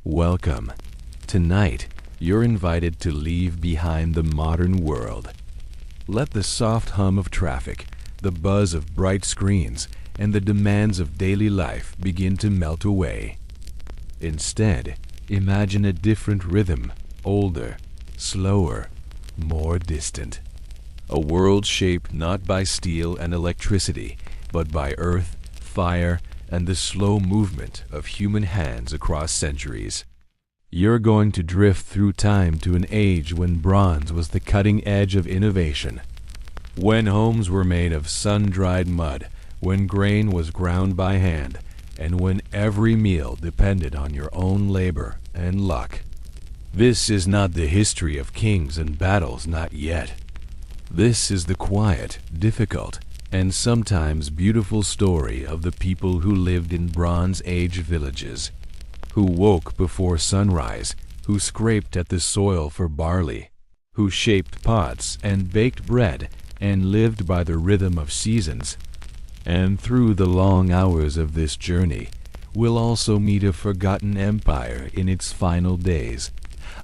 Welcome. Tonight, you're invited to leave behind the modern world. Let the soft hum of traffic, the buzz of bright screens, and the demands of daily life begin to melt away. Instead, imagine a different rhythm, older, slower, more distant. A world shaped not by steel and electricity, but by earth, fire, and the slow movement of human hands across centuries. You're going to drift through time to an age when bronze was the cutting edge of innovation, when homes were made of sun-dried mud, when grain was ground by hand, and when every meal depended on your own labor and luck. This is not the history of kings and battles, not yet. This is the quiet, difficult, and sometimes beautiful story of the people who lived in Bronze Age villages, who woke before sunrise, who scraped at the soil for barley, who shaped pots and baked bread and lived by the rhythm of seasons. And through the long hours of this journey, we'll also meet a forgotten empire in its final days,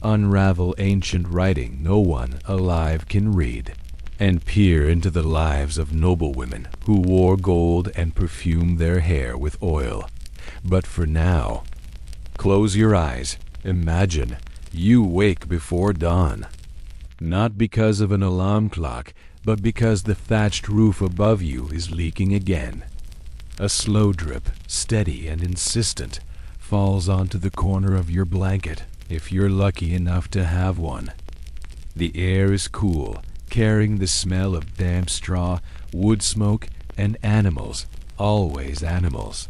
unravel ancient writing no one alive can read, and peer into the lives of noblewomen who wore gold and perfumed their hair with oil. But for now, close your eyes. Imagine you wake before dawn. Not because of an alarm clock, but because the thatched roof above you is leaking again. A slow drip, steady and insistent, falls onto the corner of your blanket, if you're lucky enough to have one. The air is cool, carrying the smell of damp straw, wood smoke, and animals, always animals.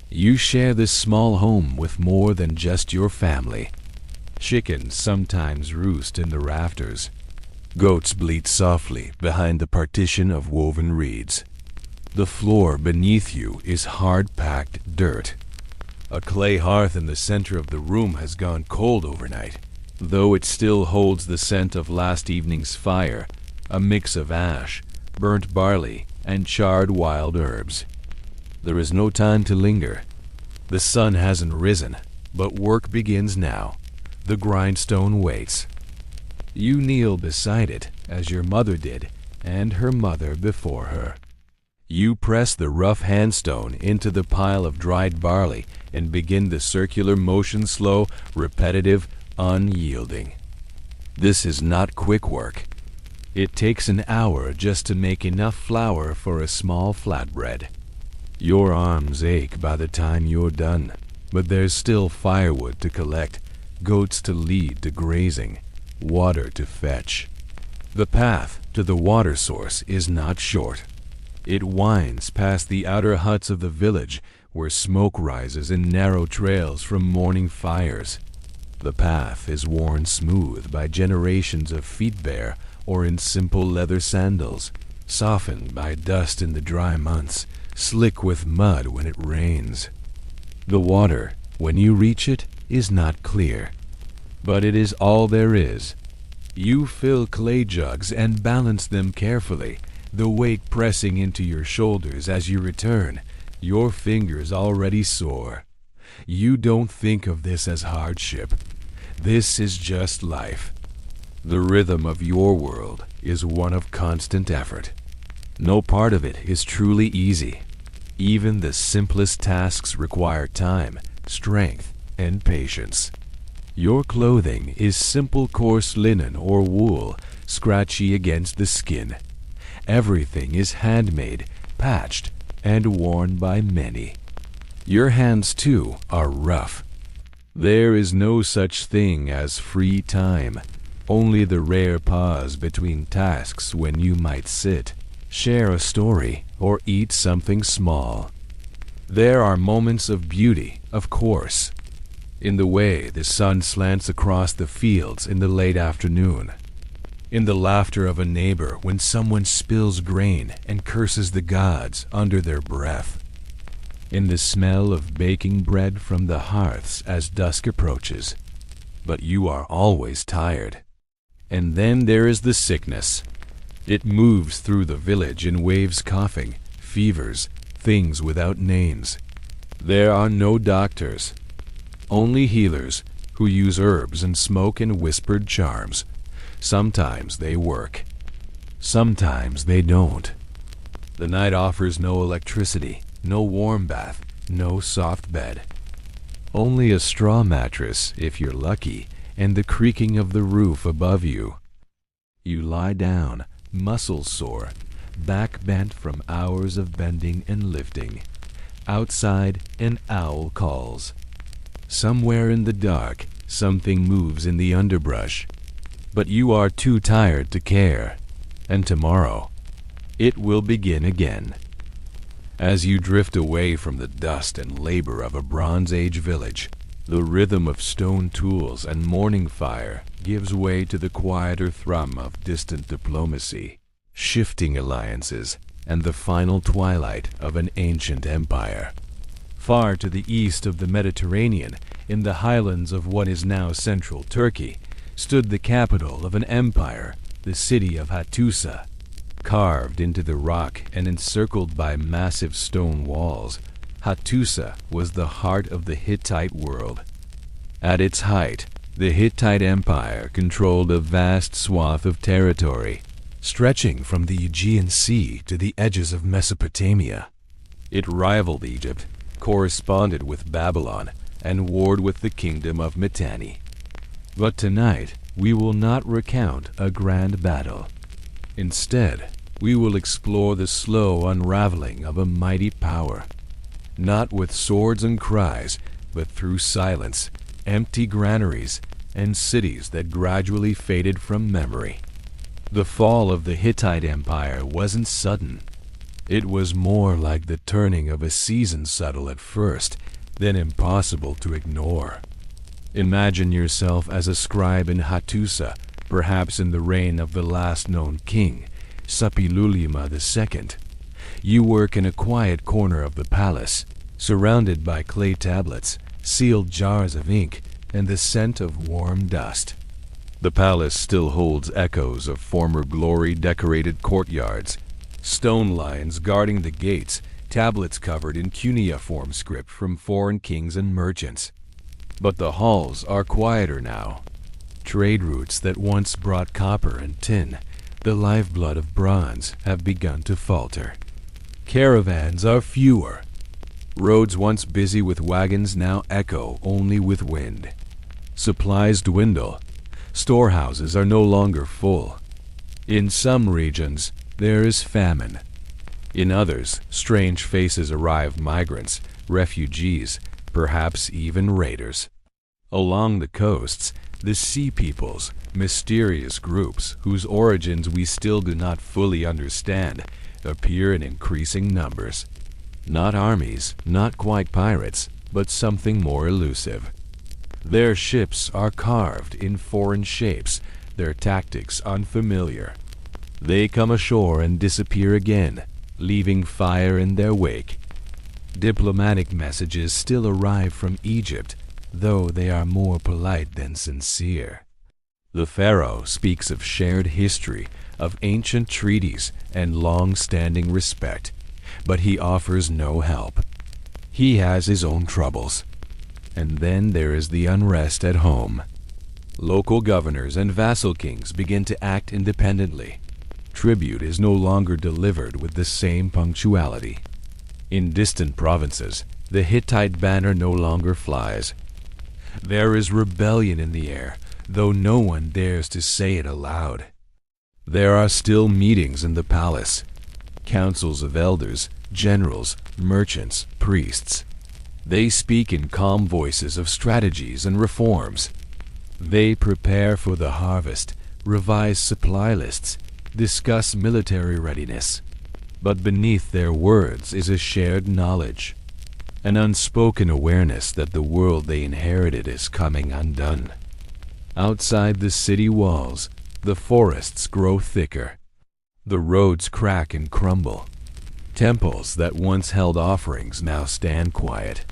You share this small home with more than just your family. Chickens sometimes roost in the rafters. Goats bleat softly behind the partition of woven reeds. The floor beneath you is hard-packed dirt. A clay hearth in the center of the room has gone cold overnight, though it still holds the scent of last evening's fire, a mix of ash, burnt barley, and charred wild herbs. There is no time to linger. The sun hasn't risen, but work begins now. The grindstone waits. You kneel beside it, as your mother did, and her mother before her. You press the rough handstone into the pile of dried barley and begin the circular motion, slow, repetitive, unyielding. This is not quick work. It takes an hour just to make enough flour for a small flatbread. Your arms ache by the time you're done, but there's still firewood to collect, goats to lead to grazing, water to fetch. The path to the water source is not short. It winds past the outer huts of the village, where smoke rises in narrow trails from morning fires. The path is worn smooth by generations of feet bare or in simple leather sandals, softened by dust in the dry months, slick with mud when it rains. The water, when you reach it, is not clear, but it is all there is. You fill clay jugs and balance them carefully, the weight pressing into your shoulders as you return, your fingers already sore. You don't think of this as hardship. This is just life. The rhythm of your world is one of constant effort. No part of it is truly easy. Even the simplest tasks require time, strength, and patience. Your clothing is simple coarse linen or wool, scratchy against the skin. Everything is handmade, patched, and worn by many. Your hands, too, are rough. There is no such thing as free time, only the rare pause between tasks when you might sit, share a story, or eat something small. There are moments of beauty, of course, in the way the sun slants across the fields in the late afternoon, in the laughter of a neighbor when someone spills grain and curses the gods under their breath, in the smell of baking bread from the hearths as dusk approaches. But you are always tired. And then there is the sickness. It moves through the village in waves, coughing, fevers, things without names. There are no doctors. Only healers who use herbs and smoke and whispered charms. Sometimes they work. Sometimes they don't. The night offers no electricity, no warm bath, no soft bed. Only a straw mattress, if you're lucky, and the creaking of the roof above you. You lie down, muscles sore, back bent from hours of bending and lifting. Outside, an owl calls. Somewhere in the dark, something moves in the underbrush. But you are too tired to care. And tomorrow, it will begin again. As you drift away from the dust and labor of a Bronze Age village, the rhythm of stone tools and morning fire gives way to the quieter thrum of distant diplomacy, shifting alliances, and the final twilight of an ancient empire. Far to the east of the Mediterranean, in the highlands of what is now central Turkey, stood the capital of an empire, the city of Hattusa. Carved into the rock and encircled by massive stone walls, Hattusa was the heart of the Hittite world. At its height, the Hittite Empire controlled a vast swath of territory, stretching from the Aegean Sea to the edges of Mesopotamia. It rivaled Egypt, corresponded with Babylon, and warred with the kingdom of Mitanni. But tonight, we will not recount a grand battle. Instead, we will explore the slow unraveling of a mighty power, not with swords and cries, but through silence, empty granaries, and cities that gradually faded from memory. The fall of the Hittite Empire wasn't sudden. It was more like the turning of a season subtle at first, then impossible to ignore. Imagine yourself as a scribe in Hattusa, perhaps in the reign of the last known king, Suppiluliuma II. You work in a quiet corner of the palace, surrounded by clay tablets, sealed jars of ink, and the scent of warm dust. The palace still holds echoes of former glory-decorated courtyards, stone lions guarding the gates, tablets covered in cuneiform script from foreign kings and merchants. But the halls are quieter now. Trade routes that once brought copper and tin, the lifeblood of bronze, have begun to falter. Caravans are fewer. Roads once busy with wagons now echo only with wind. Supplies dwindle. Storehouses are no longer full. In some regions, there is famine. In others, strange faces arrive migrants, refugees, perhaps even raiders. Along the coasts, the Sea Peoples, mysterious groups whose origins we still do not fully understand, appear in increasing numbers. Not armies, not quite pirates, but something more elusive. Their ships are carved in foreign shapes, their tactics unfamiliar. They come ashore and disappear again, leaving fire in their wake. Diplomatic messages still arrive from Egypt, though they are more polite than sincere. The pharaoh speaks of shared history, of ancient treaties, and long-standing respect, but he offers no help. He has his own troubles. And then there is the unrest at home. Local governors and vassal kings begin to act independently. Tribute is no longer delivered with the same punctuality. In distant provinces, the Hittite banner no longer flies. There is rebellion in the air, though no one dares to say it aloud. There are still meetings in the palace, councils of elders, generals, merchants, priests. They speak in calm voices of strategies and reforms. They prepare for the harvest, revise supply lists, discuss military readiness. But beneath their words is a shared knowledge, an unspoken awareness that the world they inherited is coming undone. Outside the city walls, the forests grow thicker. The roads crack and crumble. Temples that once held offerings now stand quiet.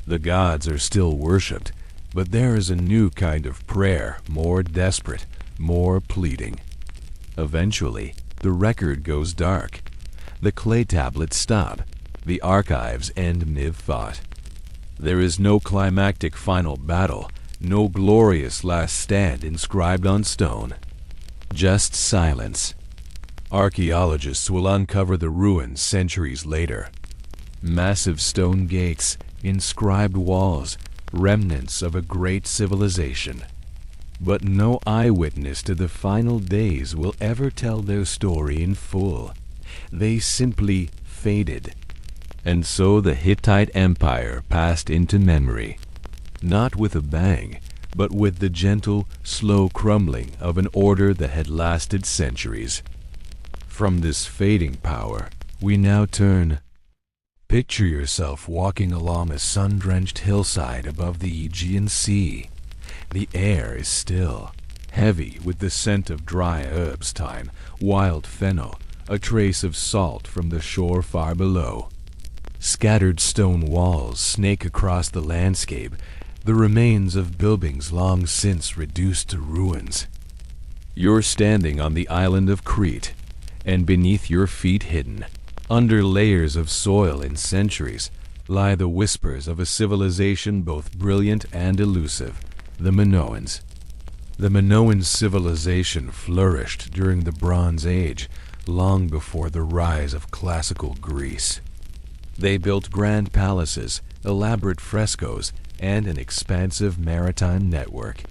The gods are still worshipped, but there is a new kind of prayer, more desperate, more pleading. Eventually, the record goes dark. The clay tablets stop. The archives end mid-thought. There is no climactic final battle, no glorious last stand inscribed on stone. Just silence. Archaeologists will uncover the ruins centuries later. Massive stone gates, inscribed walls, remnants of a great civilization. But no eyewitness to the final days will ever tell their story in full. They simply faded. And so the Hittite Empire passed into memory, not with a bang, but with the gentle, slow crumbling of an order that had lasted centuries. From this fading power, we now turn. Picture yourself walking along a sun-drenched hillside above the Aegean Sea. The air is still, heavy with the scent of dry herbs, thyme, wild fennel, a trace of salt from the shore far below. Scattered stone walls snake across the landscape, the remains of buildings long since reduced to ruins. You're standing on the island of Crete, and beneath your feet hidden, under layers of soil and centuries, lie the whispers of a civilization both brilliant and elusive, the Minoans. The Minoan civilization flourished during the Bronze Age, long before the rise of classical Greece. They built grand palaces, elaborate frescoes, and an expansive maritime network.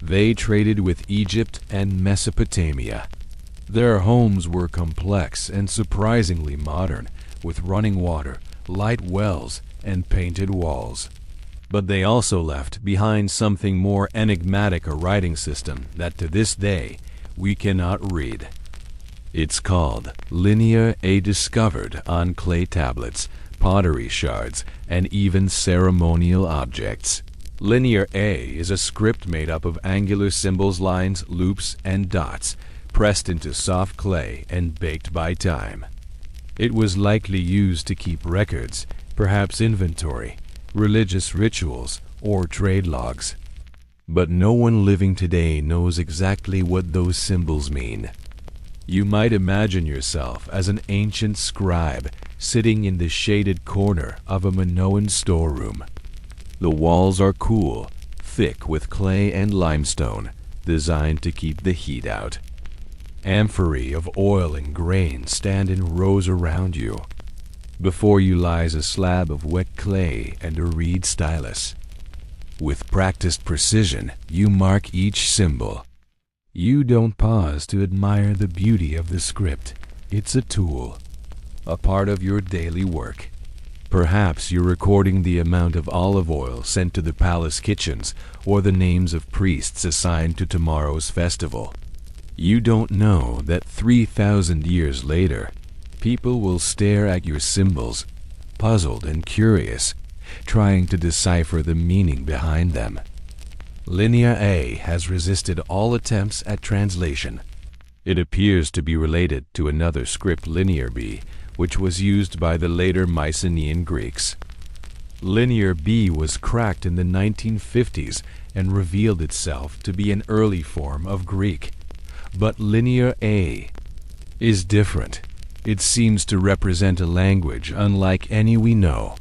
They traded with Egypt and Mesopotamia. Their homes were complex and surprisingly modern, with running water, light wells, and painted walls. But they also left behind something more enigmatic, a writing system that to this day we cannot read. It's called Linear A, discovered on clay tablets, pottery shards, and even ceremonial objects. Linear A is a script made up of angular symbols, lines, loops, and dots, pressed into soft clay and baked by time. It was likely used to keep records, perhaps inventory, religious rituals, or trade logs. But no one living today knows exactly what those symbols mean. You might imagine yourself as an ancient scribe sitting in the shaded corner of a Minoan storeroom. The walls are cool, thick with clay and limestone, designed to keep the heat out. Amphorae of oil and grain stand in rows around you. Before you lies a slab of wet clay and a reed stylus. With practiced precision, you mark each symbol. You don't pause to admire the beauty of the script. It's a tool, a part of your daily work. Perhaps you're recording the amount of olive oil sent to the palace kitchens, or the names of priests assigned to tomorrow's festival. You don't know that 3,000 years later, people will stare at your symbols, puzzled and curious, trying to decipher the meaning behind them. Linear A has resisted all attempts at translation. It appears to be related to another script, Linear B, which was used by the later Mycenaean Greeks. Linear B was cracked in the 1950s and revealed itself to be an early form of Greek. But Linear A is different. It seems to represent a language unlike any we know.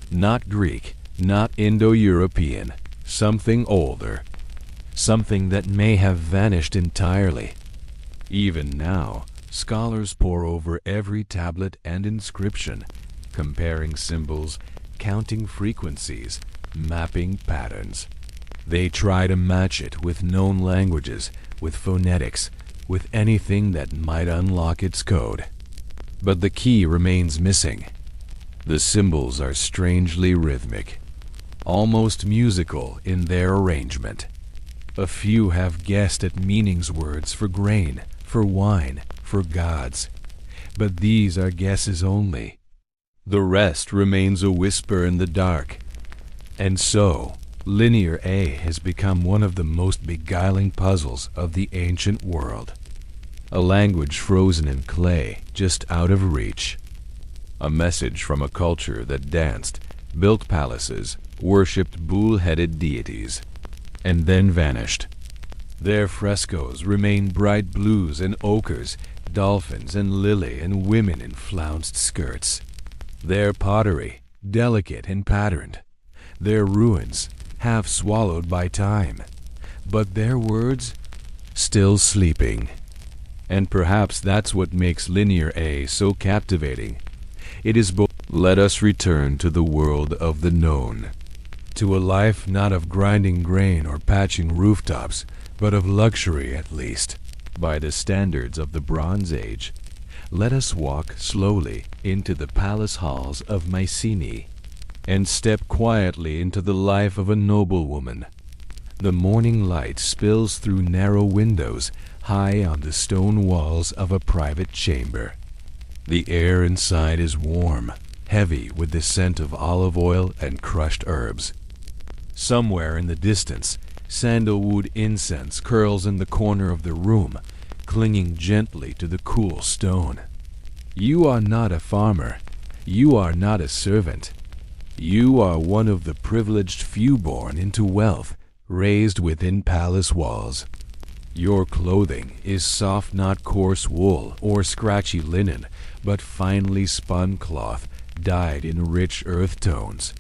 Not Greek, not Indo-European, something older, something that may have vanished entirely. Even now, scholars pore over every tablet and inscription, comparing symbols, counting frequencies, mapping patterns. They try to match it with known languages, with phonetics, with anything that might unlock its code. But the key remains missing. The symbols are strangely rhythmic, almost musical in their arrangement. A few have guessed at meanings words for grain, for wine, for gods. But these are guesses only. The rest remains a whisper in the dark. And so, Linear A has become one of the most beguiling puzzles of the ancient world. A language frozen in clay, just out of reach. A message from a culture that danced, built palaces, worshipped bull-headed deities, and then vanished. Their frescoes remain bright blues and ochres, dolphins and lily and women in flounced skirts. Their pottery, delicate and patterned, their ruins half swallowed by time, but their words still sleeping. And perhaps that's what makes Linear A so captivating. It is both. Let us return to the world of the known, to a life not of grinding grain or patching rooftops, but of luxury at least, by the standards of the Bronze Age. Let us walk slowly into the palace halls of Mycenae, and step quietly into the life of a noblewoman. The morning light spills through narrow windows high on the stone walls of a private chamber. The air inside is warm, heavy with the scent of olive oil and crushed herbs. Somewhere in the distance, sandalwood incense curls in the corner of the room, clinging gently to the cool stone. You are not a farmer. You are not a servant. You are one of the privileged few born into wealth, raised within palace walls. Your clothing is soft, not coarse wool or scratchy linen, but finely spun cloth dyed in rich earth tones.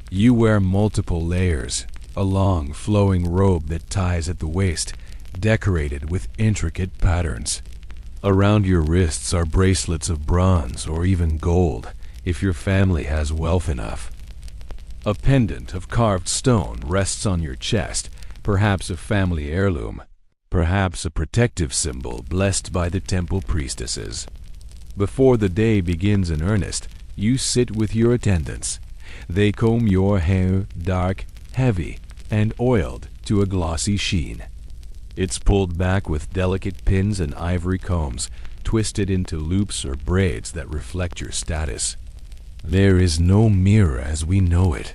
You wear multiple layers, a long flowing robe that ties at the waist, decorated with intricate patterns. Around your wrists are bracelets of bronze or even gold, if your family has wealth enough. A pendant of carved stone rests on your chest, perhaps a family heirloom, perhaps a protective symbol blessed by the temple priestesses. Before the day begins in earnest, you sit with your attendants. They comb your hair dark, heavy, and oiled to a glossy sheen. It's pulled back with delicate pins and ivory combs, twisted into loops or braids that reflect your status. There is no mirror as we know it.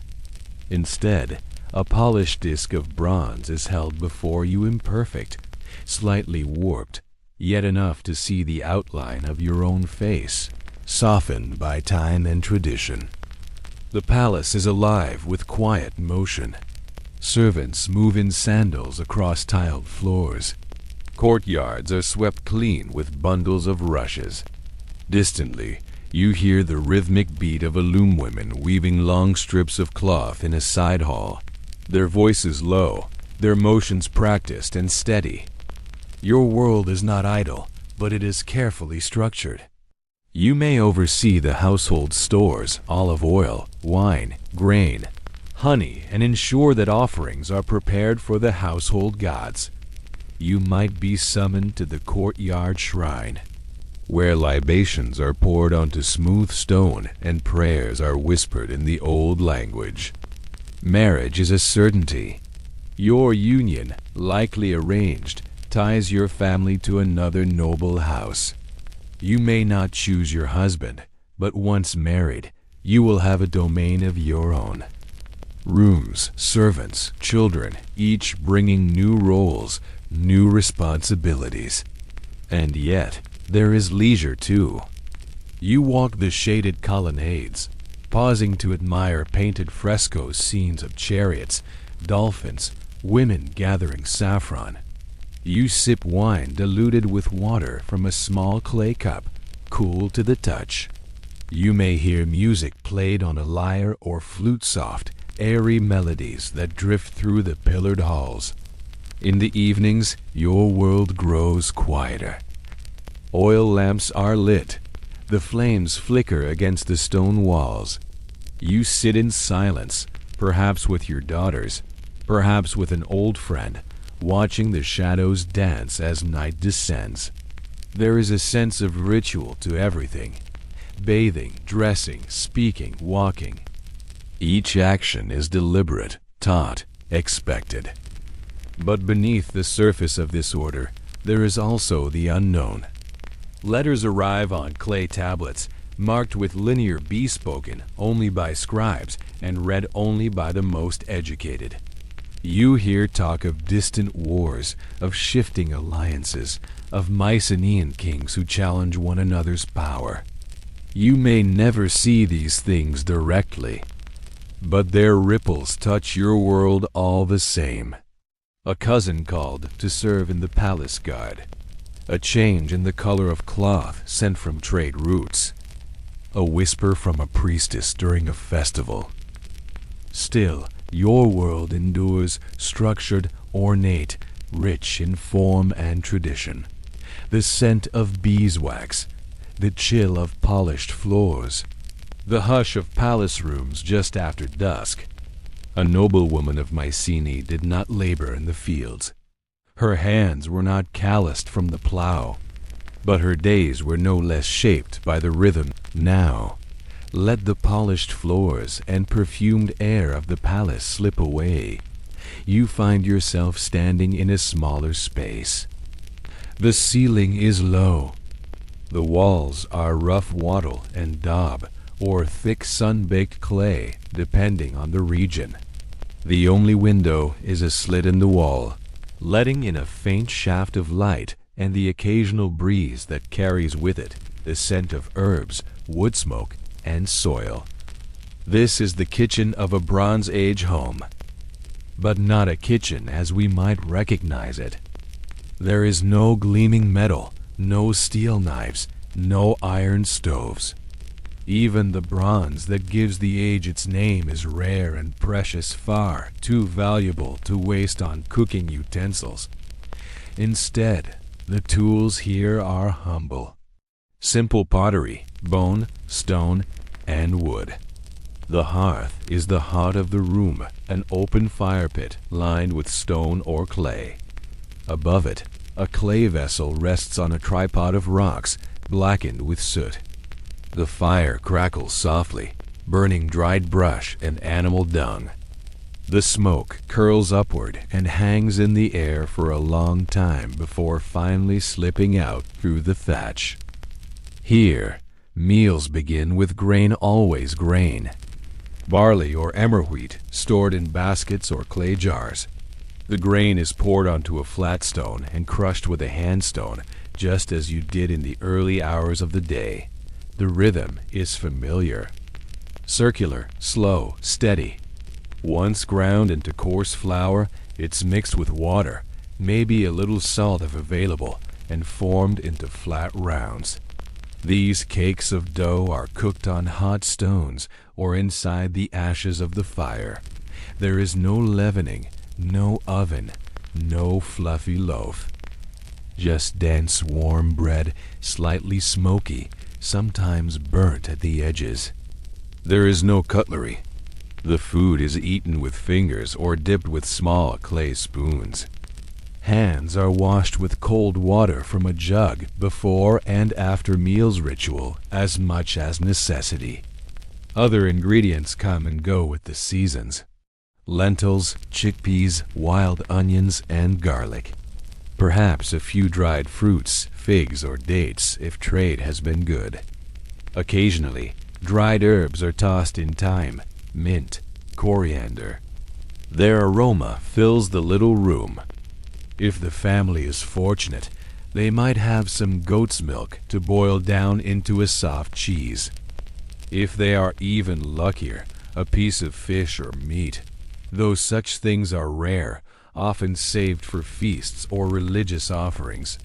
Instead, a polished disc of bronze is held before you, imperfect, slightly warped, yet enough to see the outline of your own face, softened by time and tradition. The palace is alive with quiet motion. Servants move in sandals across tiled floors. Courtyards are swept clean with bundles of rushes. Distantly, you hear the rhythmic beat of a loom women weaving long strips of cloth in a side hall, their voices low, their motions practiced and steady. Your world is not idle, but it is carefully structured. You may oversee the household stores, olive oil, wine, grain, honey, and ensure that offerings are prepared for the household gods. You might be summoned to the courtyard shrine, where libations are poured onto smooth stone and prayers are whispered in the old language. Marriage is a certainty. Your union, likely arranged, ties your family to another noble house. You may not choose your husband, but once married, you will have a domain of your own. Rooms, servants, children, each bringing new roles, new responsibilities. And yet, there is leisure too. You walk the shaded colonnades, pausing to admire painted fresco scenes of chariots, dolphins, women gathering saffron. You sip wine diluted with water from a small clay cup, cool to the touch. You may hear music played on a lyre or flute, soft, airy melodies that drift through the pillared halls. In the evenings, your world grows quieter. Oil lamps are lit. The flames flicker against the stone walls. You sit in silence, perhaps with your daughters, perhaps with an old friend, watching the shadows dance as night descends. There is a sense of ritual to everything. Bathing, dressing, speaking, walking. Each action is deliberate, taught, expected. But beneath the surface of this order, there is also the unknown. Letters arrive on clay tablets, marked with linear B, spoken only by scribes and read only by the most educated. You hear talk of distant wars, of shifting alliances, of Mycenaean kings who challenge one another's power. You may never see these things directly, but their ripples touch your world all the same. A cousin called to serve in the palace guard. A change in the color of cloth sent from trade routes. A whisper from a priestess during a festival. Still, your world endures, structured, ornate, rich in form and tradition. The scent of beeswax, the chill of polished floors, the hush of palace rooms just after dusk. A noblewoman of Mycenae did not labor in the fields. Her hands were not calloused from the plow, but her days were no less shaped by the rhythm. Now, let the polished floors and perfumed air of the palace slip away. You find yourself standing in a smaller space. The ceiling is low. The walls are rough wattle and daub, or thick sun-baked clay, depending on the region. The only window is a slit in the wall, letting in a faint shaft of light and the occasional breeze that carries with it the scent of herbs, wood smoke, and soil. This is the kitchen of a Bronze Age home, but not a kitchen as we might recognize it. There is no gleaming metal, no steel knives, no iron stoves. Even the bronze that gives the age its name is rare and precious, far too valuable to waste on cooking utensils. Instead, the tools here are humble. Simple pottery, bone, stone, and wood. The hearth is the heart of the room, an open fire pit lined with stone or clay. Above it, a clay vessel rests on a tripod of rocks, blackened with soot. The fire crackles softly, burning dried brush and animal dung. The smoke curls upward and hangs in the air for a long time before finally slipping out through the thatch. Here, meals begin with grain, always grain. Barley or emmer wheat stored in baskets or clay jars. The grain is poured onto a flat stone and crushed with a handstone, just as you did in the early hours of the day. The rhythm is familiar. Circular, slow, steady. Once ground into coarse flour, it's mixed with water, maybe a little salt if available, and formed into flat rounds. These cakes of dough are cooked on hot stones or inside the ashes of the fire. There is no leavening, no oven, no fluffy loaf. Just dense, warm bread, slightly smoky, sometimes burnt at the edges. There is no cutlery. The food is eaten with fingers or dipped with small clay spoons. Hands are washed with cold water from a jug before and after meals ritual as much as necessity. Other ingredients come and go with the seasons. Lentils, chickpeas, wild onions, and garlic. Perhaps a few dried fruits, figs or dates if trade has been good. Occasionally, dried herbs are tossed in thyme, mint, coriander. Their aroma fills the little room. If the family is fortunate, they might have some goat's milk to boil down into a soft cheese. If they are even luckier, a piece of fish or meat. Though such things are rare, often saved for feasts or religious offerings.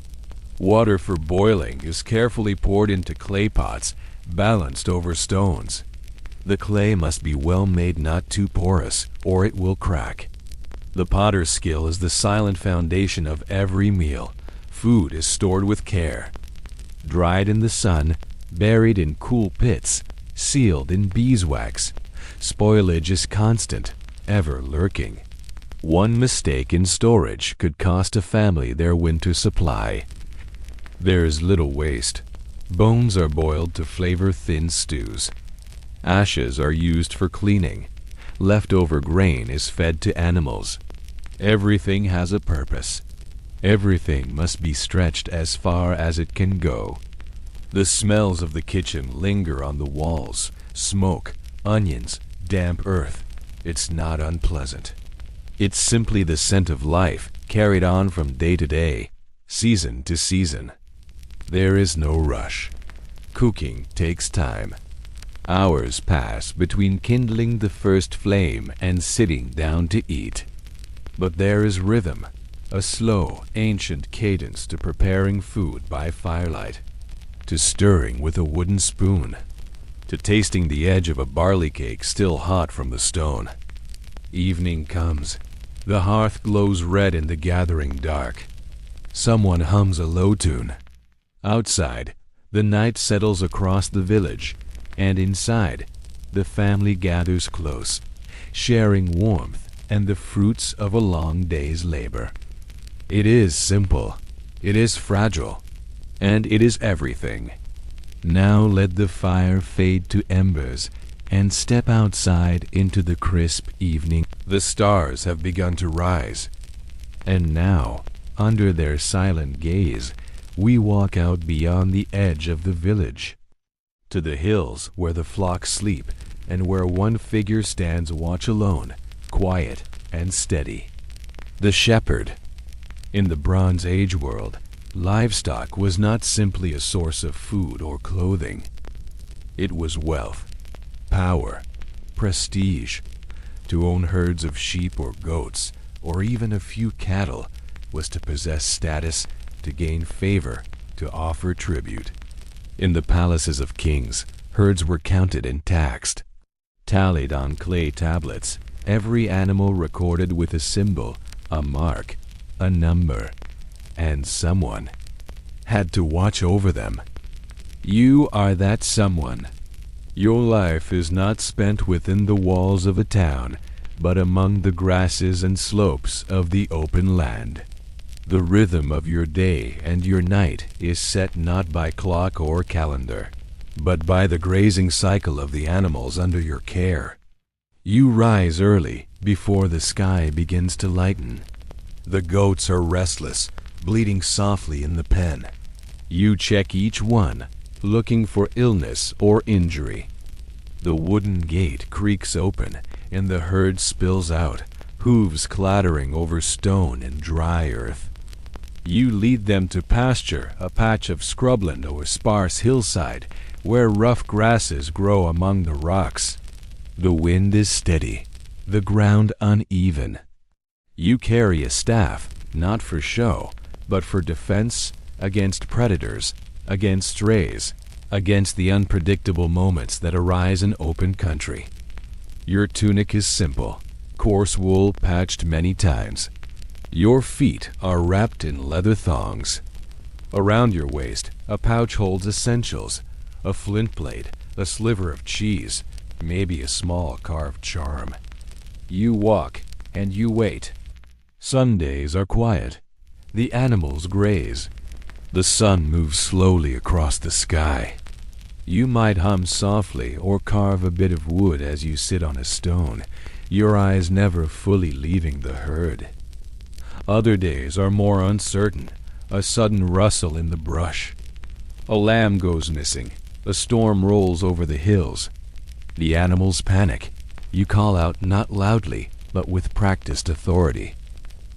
Water for boiling is carefully poured into clay pots, balanced over stones. The clay must be well made, not too porous, or it will crack. The potter's skill is the silent foundation of every meal. Food is stored with care. Dried in the sun, buried in cool pits, sealed in beeswax. Spoilage is constant, ever lurking. One mistake in storage could cost a family their winter supply. There is little waste. Bones are boiled to flavor thin stews. Ashes are used for cleaning. Leftover grain is fed to animals. Everything has a purpose. Everything must be stretched as far as it can go. The smells of the kitchen linger on the walls. Smoke, onions, damp earth. It's not unpleasant. It's simply the scent of life carried on from day to day, season to season. There is no rush. Cooking takes time. Hours pass between kindling the first flame and sitting down to eat. But there is rhythm, a slow, ancient cadence to preparing food by firelight, to stirring with a wooden spoon, to tasting the edge of a barley cake still hot from the stone. Evening comes. The hearth glows red in the gathering dark. Someone hums a low tune. Outside, the night settles across the village, and inside, the family gathers close, sharing warmth and the fruits of a long day's labor. It is simple, it is fragile, and it is everything. Now let the fire fade to embers and step outside into the crisp evening. The stars have begun to rise, and now, under their silent gaze, we walk out beyond the edge of the village, to the hills where the flocks sleep and where one figure stands watch alone, quiet and steady. The shepherd. In the Bronze Age world, livestock was not simply a source of food or clothing. It was wealth, power, prestige. To own herds of sheep or goats, or even a few cattle, was to possess status, to gain favor, to offer tribute. In the palaces of kings, herds were counted and taxed. Tallied on clay tablets, every animal recorded with a symbol, a mark, a number, and someone had to watch over them. You are that someone. Your life is not spent within the walls of a town, but among the grasses and slopes of the open land. The rhythm of your day and your night is set not by clock or calendar, but by the grazing cycle of the animals under your care. You rise early, before the sky begins to lighten. The goats are restless, bleating softly in the pen. You check each one, looking for illness or injury. The wooden gate creaks open, and the herd spills out, hooves clattering over stone and dry earth. You lead them to pasture, a patch of scrubland or sparse hillside, where rough grasses grow among the rocks. The wind is steady, the ground uneven. You carry a staff, not for show, but for defense against predators, against strays, against the unpredictable moments that arise in open country. Your tunic is simple, coarse wool patched many times. Your feet are wrapped in leather thongs. Around your waist, a pouch holds essentials, a flint blade, a sliver of cheese, maybe a small carved charm. You walk, and you wait. Sundays are quiet. The animals graze. The sun moves slowly across the sky. You might hum softly or carve a bit of wood as you sit on a stone, your eyes never fully leaving the herd. Other days are more uncertain, a sudden rustle in the brush. A lamb goes missing, a storm rolls over the hills. The animals panic. You call out not loudly, but with practiced authority.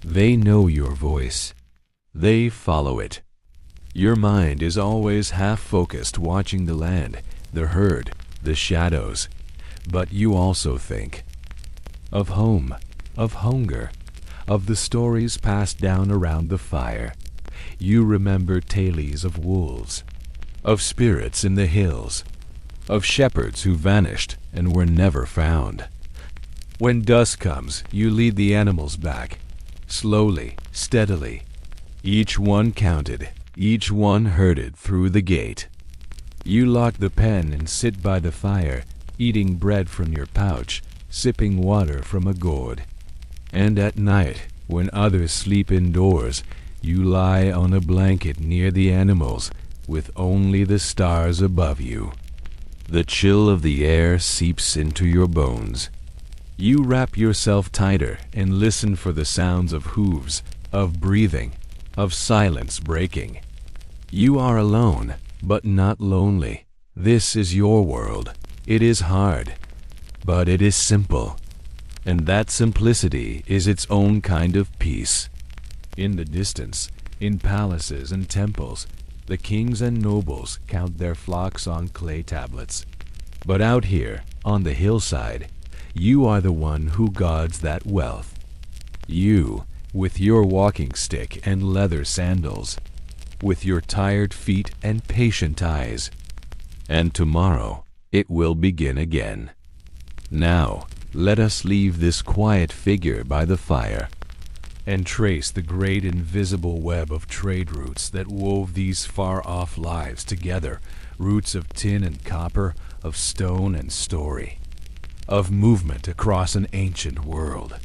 They know your voice. They follow it. Your mind is always half-focused watching the land, the herd, the shadows. But you also think of home, of hunger, of the stories passed down around the fire. You remember tales of wolves, of spirits in the hills, of shepherds who vanished and were never found. When dusk comes, you lead the animals back, slowly, steadily, each one counted, each one herded through the gate. You lock the pen and sit by the fire, eating bread from your pouch, sipping water from a gourd. And at night, when others sleep indoors, you lie on a blanket near the animals, with only the stars above you. The chill of the air seeps into your bones. You wrap yourself tighter and listen for the sounds of hooves, of breathing, of silence breaking. You are alone, but not lonely. This is your world. It is hard, but it is simple. And that simplicity is its own kind of peace. In the distance, in palaces and temples, the kings and nobles count their flocks on clay tablets. But out here, on the hillside, you are the one who guards that wealth. You, with your walking stick and leather sandals, with your tired feet and patient eyes. And tomorrow, it will begin again. Now, let us leave this quiet figure by the fire and trace the great invisible web of trade routes that wove these far-off lives together, roots of tin and copper, of stone and story, of movement across an ancient world.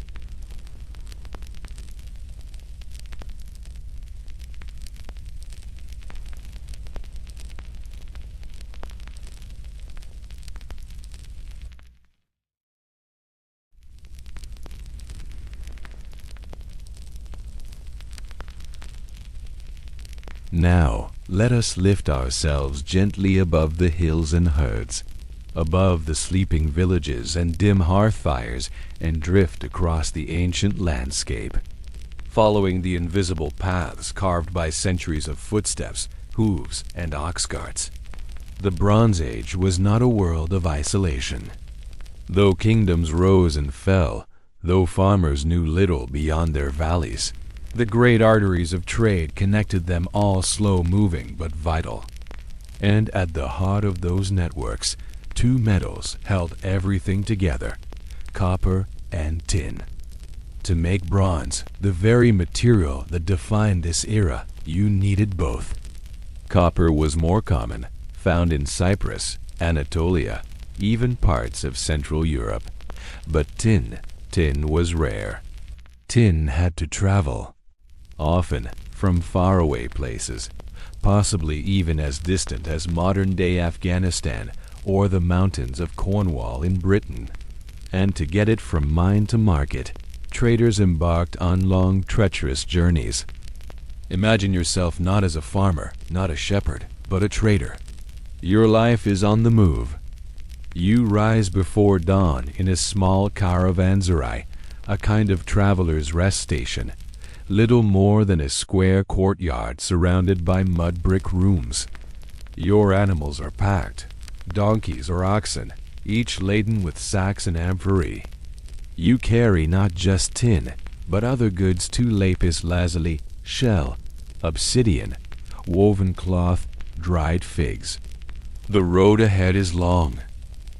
Now, let us lift ourselves gently above the hills and herds, above the sleeping villages and dim hearth fires, and drift across the ancient landscape, following the invisible paths carved by centuries of footsteps, hooves, and ox carts. The Bronze Age was not a world of isolation. Though kingdoms rose and fell, though farmers knew little beyond their valleys, the great arteries of trade connected them all, slow-moving but vital. And at the heart of those networks, two metals held everything together: copper and tin. To make bronze, the very material that defined this era, you needed both. Copper was more common, found in Cyprus, Anatolia, even parts of Central Europe. But tin was rare. Tin had to travel, often from faraway places, possibly even as distant as modern-day Afghanistan or the mountains of Cornwall in Britain. And to get it from mine to market, traders embarked on long, treacherous journeys. Imagine yourself not as a farmer, not a shepherd, but a trader. Your life is on the move. You rise before dawn in a small caravanserai, a kind of traveler's rest station, little more than a square courtyard surrounded by mud brick rooms. Your animals are packed, donkeys or oxen, each laden with sacks and amphorae. You carry not just tin, but other goods too: lapis lazuli, shell, obsidian, woven cloth, dried figs. The road ahead is long.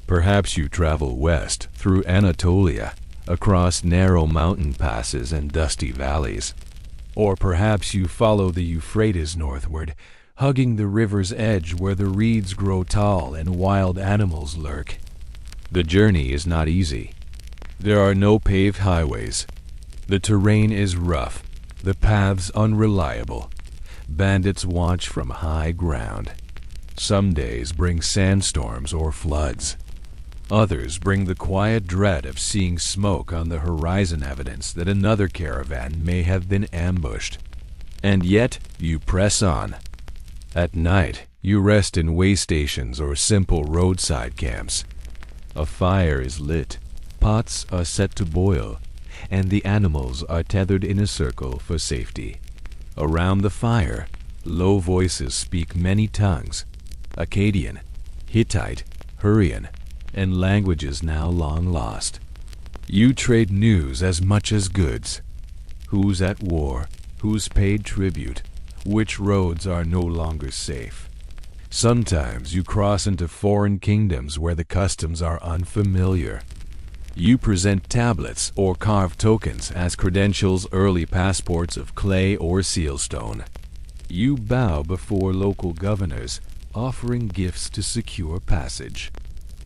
Perhaps you travel west through Anatolia, across narrow mountain passes and dusty valleys. Or perhaps you follow the Euphrates northward, hugging the river's edge where the reeds grow tall and wild animals lurk. The journey is not easy. There are no paved highways. The terrain is rough, the paths unreliable. Bandits watch from high ground. Some days bring sandstorms or floods. Others bring the quiet dread of seeing smoke on the horizon, evidence that another caravan may have been ambushed. And yet, you press on. At night, you rest in way stations or simple roadside camps. A fire is lit, pots are set to boil, and the animals are tethered in a circle for safety. Around the fire, low voices speak many tongues: Akkadian, Hittite, Hurrian, and languages now long lost. You trade news as much as goods. Who's at war? Who's paid tribute? Which roads are no longer safe? Sometimes you cross into foreign kingdoms where the customs are unfamiliar. You present tablets or carved tokens as credentials, early passports of clay or sealstone. You bow before local governors, offering gifts to secure passage.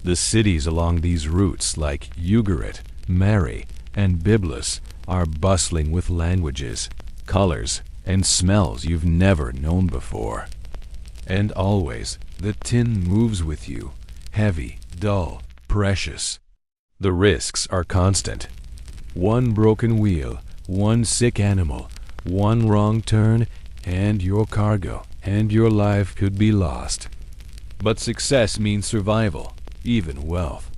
The cities along these routes, like Ugarit, Mari, and Byblos, are bustling with languages, colors, and smells you've never known before. And always, the tin moves with you, heavy, dull, precious. The risks are constant. One broken wheel, one sick animal, one wrong turn, and your cargo and your life could be lost. But success means survival, even wealth.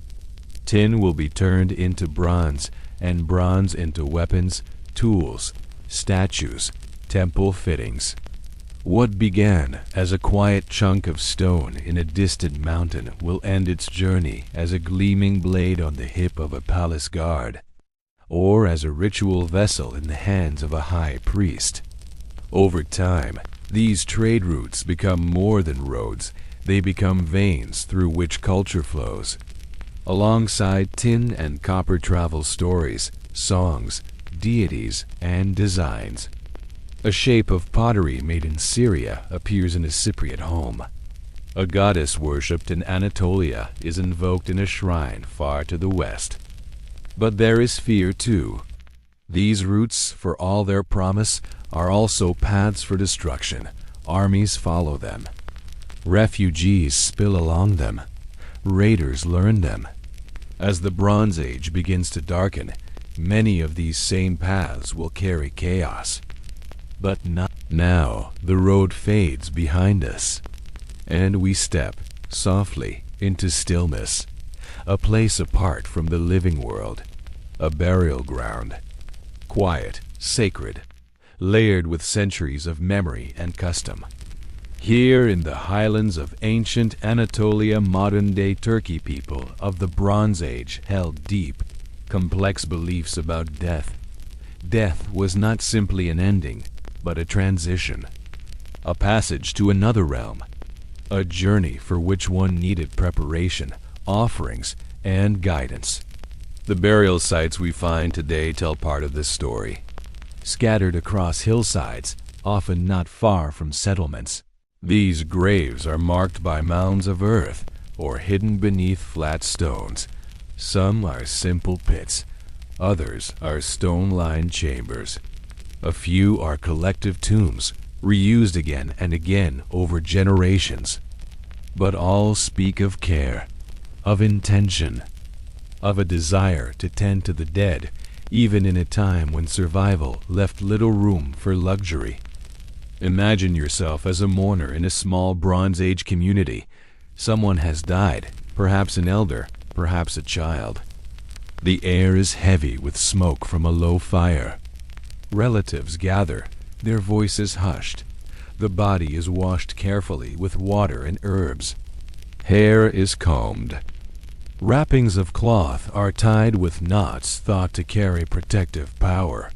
Tin will be turned into bronze, and bronze into weapons, tools, statues, temple fittings. What began as a quiet chunk of stone in a distant mountain will end its journey as a gleaming blade on the hip of a palace guard, or as a ritual vessel in the hands of a high priest. Over time, these trade routes become more than roads. They become veins through which culture flows. alongside tin and copper travel stories, songs, deities, and designs. A shape of pottery made in Syria appears in a Cypriot home. A goddess worshipped in Anatolia is invoked in a shrine far to the west. But there is fear too. These routes, for all their promise, are also paths for destruction. Armies follow them. Refugees spill along them. Raiders learn them. As the Bronze Age begins to darken, many of these same paths will carry chaos. But not now. The road fades behind us, and we step softly into stillness, a place apart from the living world, a burial ground, quiet, sacred, layered with centuries of memory and custom. Here in the highlands of ancient Anatolia, modern-day Turkey people of the Bronze Age held deep, complex beliefs about death. Death was not simply an ending, but a transition, a passage to another realm, a journey for which one needed preparation, offerings, and guidance. The burial sites we find today tell part of this story. Scattered across hillsides, often not far from settlements, these graves are marked by mounds of earth or hidden beneath flat stones. Some are simple pits, others are stone-lined chambers. A few are collective tombs, reused again and again over generations. But all speak of care, of intention, of a desire to tend to the dead, even in a time when survival left little room for luxury. Imagine yourself as a mourner in a small Bronze Age community. Someone has died, perhaps an elder, perhaps a child. The air is heavy with smoke from a low fire. Relatives gather, their voices hushed. The body is washed carefully with water and herbs. Hair is combed. Wrappings of cloth are tied with knots thought to carry protective power.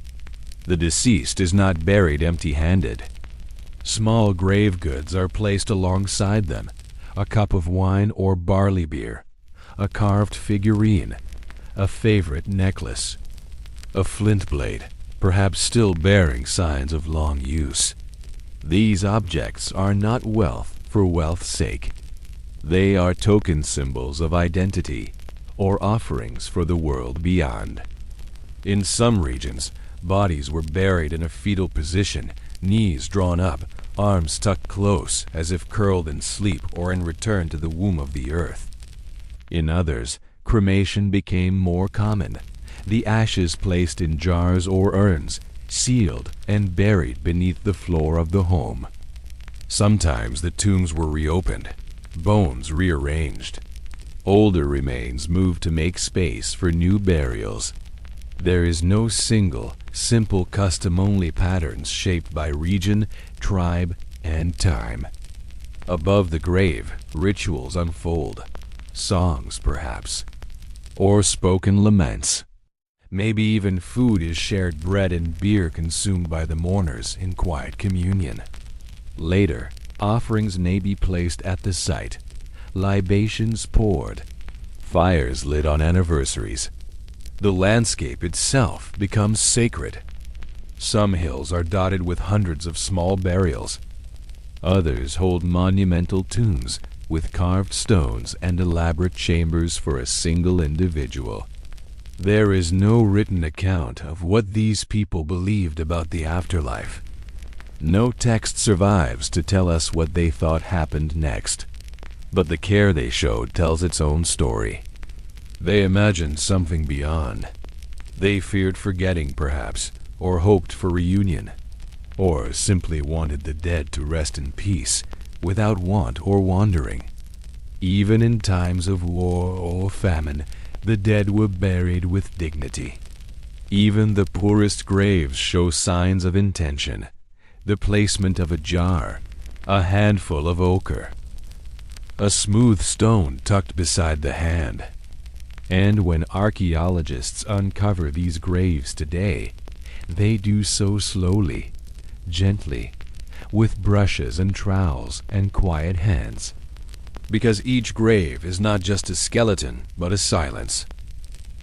The deceased is not buried empty-handed. Small grave goods are placed alongside them, a cup of wine or barley beer, a carved figurine, a favorite necklace, a flint blade, perhaps still bearing signs of long use. These objects are not wealth for wealth's sake. They are token symbols of identity or offerings for the world beyond. In some regions, bodies were buried in a fetal position, knees drawn up, arms tucked close as if curled in sleep or in return to the womb of the earth. In others, cremation became more common, the ashes placed in jars or urns, sealed and buried beneath the floor of the home. Sometimes the tombs were reopened, bones rearranged. Older remains moved to make space for new burials. There is no single, simple custom-only patterns shaped by region, tribe, and time. Above the grave, rituals unfold. Songs, perhaps. Or spoken laments. Maybe even food is shared, bread and beer consumed by the mourners in quiet communion. Later, offerings may be placed at the site, libations poured, fires lit on anniversaries. The landscape itself becomes sacred. Some hills are dotted with hundreds of small burials. Others hold monumental tombs with carved stones and elaborate chambers for a single individual. There is no written account of what these people believed about the afterlife. No text survives to tell us what they thought happened next. But the care they showed tells its own story. They imagined something beyond. They feared forgetting, perhaps, or hoped for reunion, or simply wanted the dead to rest in peace, without want or wandering. Even in times of war or famine, the dead were buried with dignity. Even the poorest graves show signs of intention. The placement of a jar, a handful of ochre, a smooth stone tucked beside the hand. And when archaeologists uncover these graves today, they do so slowly, gently, with brushes and trowels and quiet hands. Because each grave is not just a skeleton, but a silence.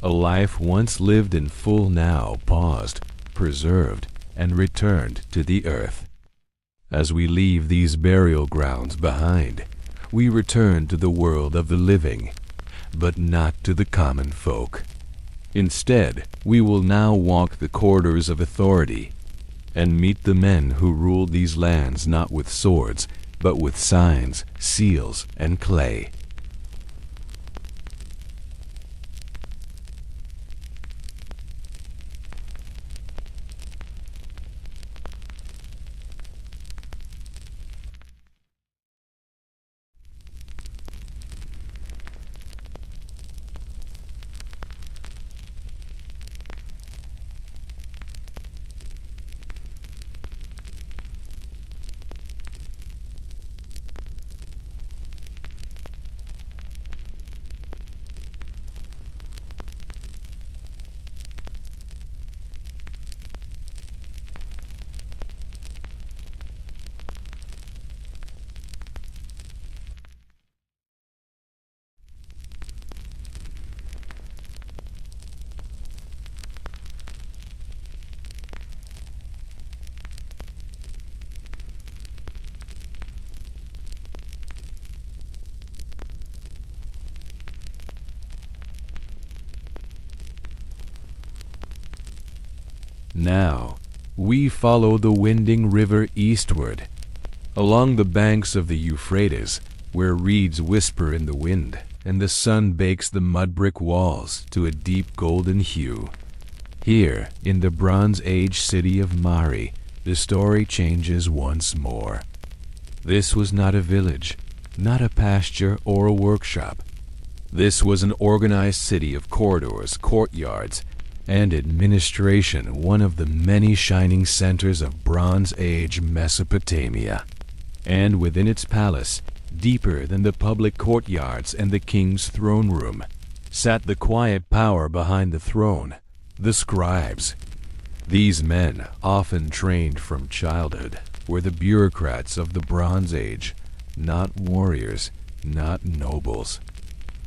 A life once lived in full now paused, preserved, and returned to the earth. As we leave these burial grounds behind, we return to the world of the living, but not to the common folk. Instead, we will now walk the corridors of authority and meet the men who ruled these lands not with swords, but with signs, seals, and clay. Now, we follow the winding river eastward, along the banks of the Euphrates, where reeds whisper in the wind, and the sun bakes the mud brick walls to a deep golden hue. Here, in the Bronze Age city of Mari, the story changes once more. This was not a village, not a pasture or a workshop. This was an organized city of corridors, courtyards, and administration, one of the many shining centers of Bronze Age Mesopotamia. And within its palace, deeper than the public courtyards and the king's throne room, sat the quiet power behind the throne, the scribes. These men, often trained from childhood, were the bureaucrats of the Bronze Age, not warriors, not nobles,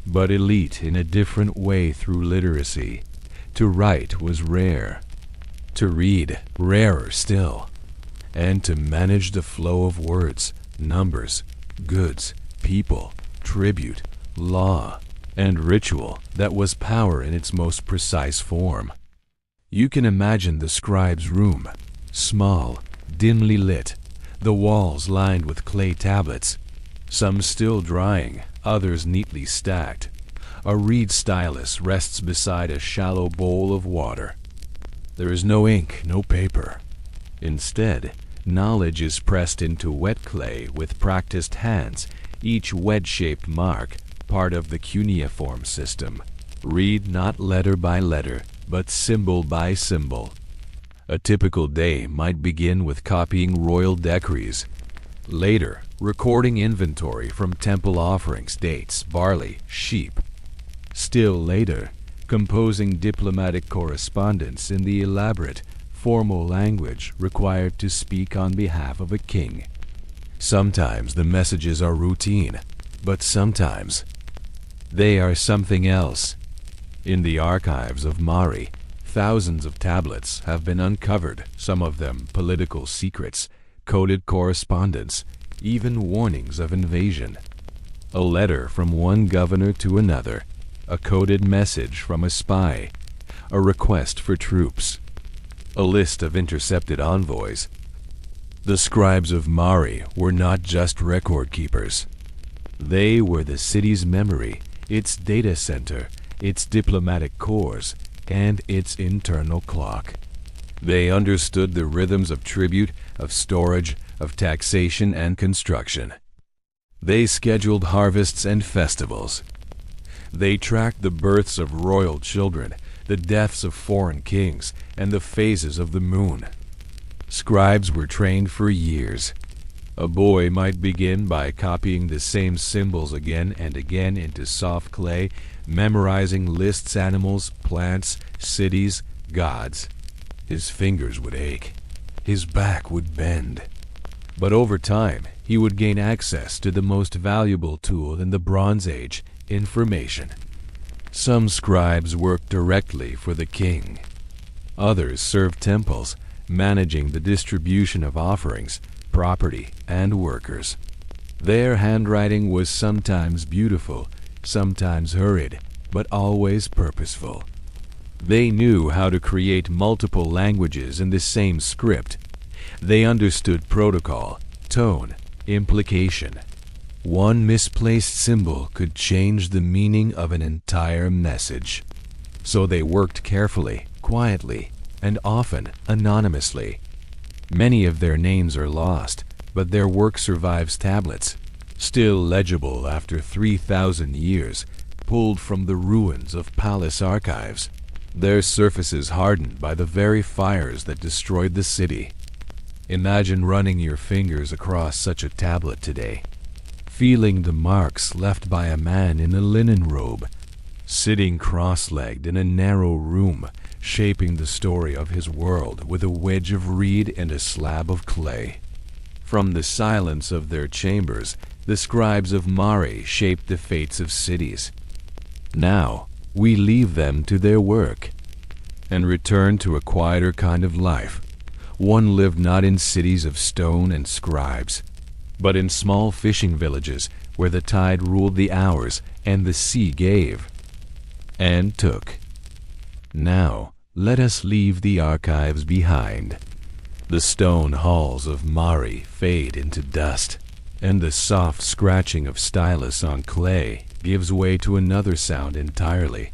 but elite in a different way through literacy. To write was rare, to read rarer still, and to manage the flow of words, numbers, goods, people, tribute, law, and ritual that was power in its most precise form. You can imagine the scribe's room, small, dimly lit, the walls lined with clay tablets, some still drying, others neatly stacked. A reed stylus rests beside a shallow bowl of water. There is no ink, no paper. Instead, knowledge is pressed into wet clay with practiced hands, each wedge-shaped mark part of the cuneiform system. Read not letter by letter, but symbol by symbol. A typical day might begin with copying royal decrees. Later, recording inventory from temple offerings, dates, barley, sheep. Still later, composing diplomatic correspondence in the elaborate, formal language required to speak on behalf of a king. Sometimes the messages are routine, but sometimes they are something else. In the archives of Mari, thousands of tablets have been uncovered, some of them political secrets, coded correspondence, even warnings of invasion. A letter from one governor to another, a coded message from a spy, a request for troops, a list of intercepted envoys. The scribes of Mari were not just record keepers. They were the city's memory, its data center, its diplomatic corps, and its internal clock. They understood the rhythms of tribute, of storage, of taxation and construction. They scheduled harvests and festivals. They tracked the births of royal children, the deaths of foreign kings, and the phases of the moon. Scribes were trained for years. A boy might begin by copying the same symbols again and again into soft clay, memorizing lists, animals, plants, cities, gods. His fingers would ache. His back would bend. But over time, he would gain access to the most valuable tool in the Bronze Age, information. Some scribes worked directly for the king. Others served temples, managing the distribution of offerings, property, and workers. Their handwriting was sometimes beautiful, sometimes hurried, but always purposeful. They knew how to create multiple languages in the same script. They understood protocol, tone, implication. One misplaced symbol could change the meaning of an entire message. So they worked carefully, quietly, and often anonymously. Many of their names are lost, but their work survives tablets, still legible after 3,000 years, pulled from the ruins of palace archives. Their surfaces hardened by the very fires that destroyed the city. Imagine running your fingers across such a tablet today, feeling the marks left by a man in a linen robe, sitting cross-legged in a narrow room, shaping the story of his world with a wedge of reed and a slab of clay. From the silence of their chambers, the scribes of Mari shaped the fates of cities. Now, we leave them to their work and return to a quieter kind of life. One lived not in cities of stone and scribes, but in small fishing villages where the tide ruled the hours and the sea gave and took. Now, let us leave the archives behind. The stone halls of Mari fade into dust, and the soft scratching of stylus on clay gives way to another sound entirely,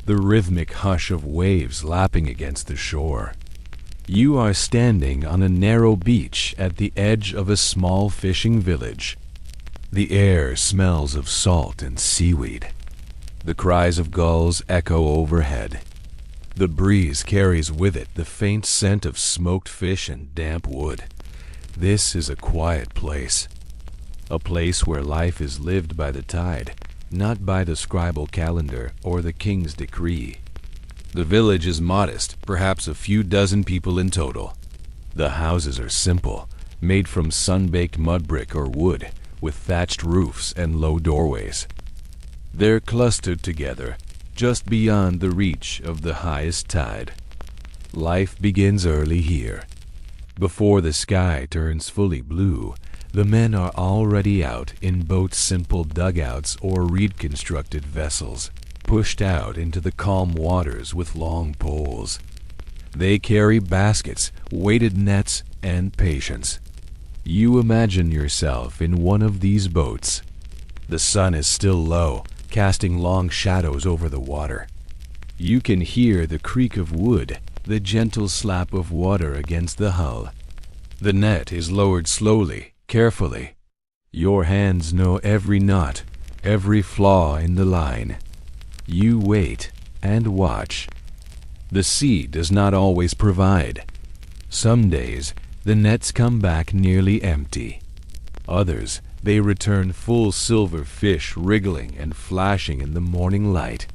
the rhythmic hush of waves lapping against the shore. You are standing on a narrow beach at the edge of a small fishing village. The air smells of salt and seaweed. The cries of gulls echo overhead. The breeze carries with it the faint scent of smoked fish and damp wood. This is a quiet place. A place where life is lived by the tide, not by the scribal calendar or the king's decree. The village is modest, perhaps a few dozen people in total. The houses are simple, made from sun-baked mud brick or wood, with thatched roofs and low doorways. They're clustered together, just beyond the reach of the highest tide. Life begins early here. Before the sky turns fully blue, the men are already out in boats, simple dugouts or reed-constructed vessels, pushed out into the calm waters with long poles. They carry baskets, weighted nets, and patience. You imagine yourself in one of these boats. The sun is still low, casting long shadows over the water. You can hear the creak of wood, the gentle slap of water against the hull. The net is lowered slowly, carefully. Your hands know every knot, every flaw in the line. You wait and watch. The sea does not always provide. Some days, the nets come back nearly empty. Others, they return full silver fish wriggling and flashing in the morning light.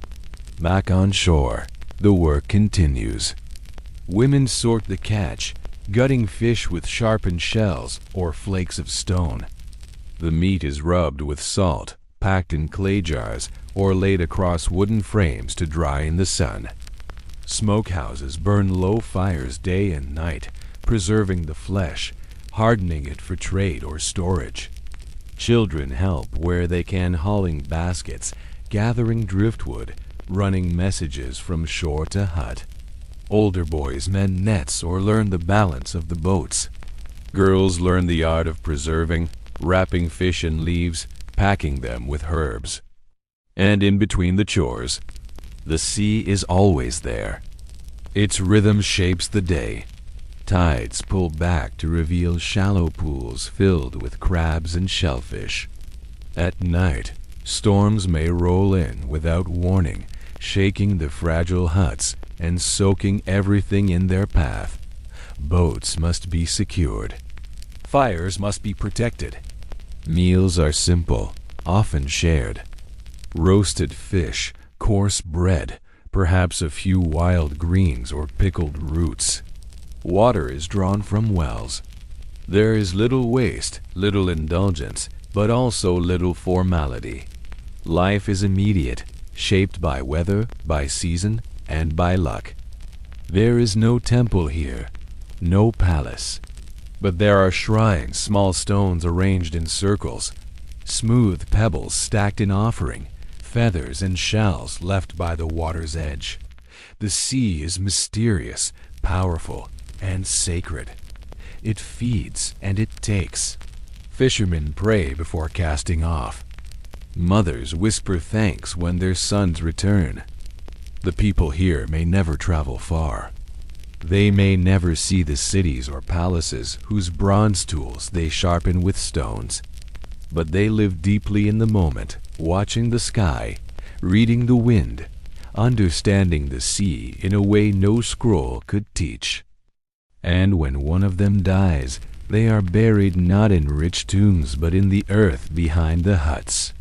Back on shore, the work continues. Women sort the catch, gutting fish with sharpened shells or flakes of stone. The meat is rubbed with salt, packed in clay jars, or laid across wooden frames to dry in the sun. Smokehouses burn low fires day and night, preserving the flesh, hardening it for trade or storage. Children help where they can, hauling baskets, gathering driftwood, running messages from shore to hut. Older boys mend nets or learn the balance of the boats. Girls learn the art of preserving, wrapping fish in leaves, packing them with herbs. And in between the chores, the sea is always there. Its rhythm shapes the day. Tides pull back to reveal shallow pools filled with crabs and shellfish. At night, storms may roll in without warning, shaking the fragile huts and soaking everything in their path. Boats must be secured. Fires must be protected. Meals are simple, often shared. Roasted fish, coarse bread, perhaps a few wild greens or pickled roots. Water is drawn from wells. There is little waste, little indulgence, but also little formality. Life is immediate, shaped by weather, by season, and by luck. There is no temple here, no palace. But there are shrines, small stones arranged in circles, smooth pebbles stacked in offering, feathers and shells left by the water's edge. The sea is mysterious, powerful, and sacred. It feeds and it takes. Fishermen pray before casting off. Mothers whisper thanks when their sons return. The people here may never travel far. They may never see the cities or palaces whose bronze tools they sharpen with stones. But they live deeply in the moment, watching the sky, reading the wind, understanding the sea in a way no scroll could teach. And when one of them dies, they are buried not in rich tombs but in the earth behind the huts.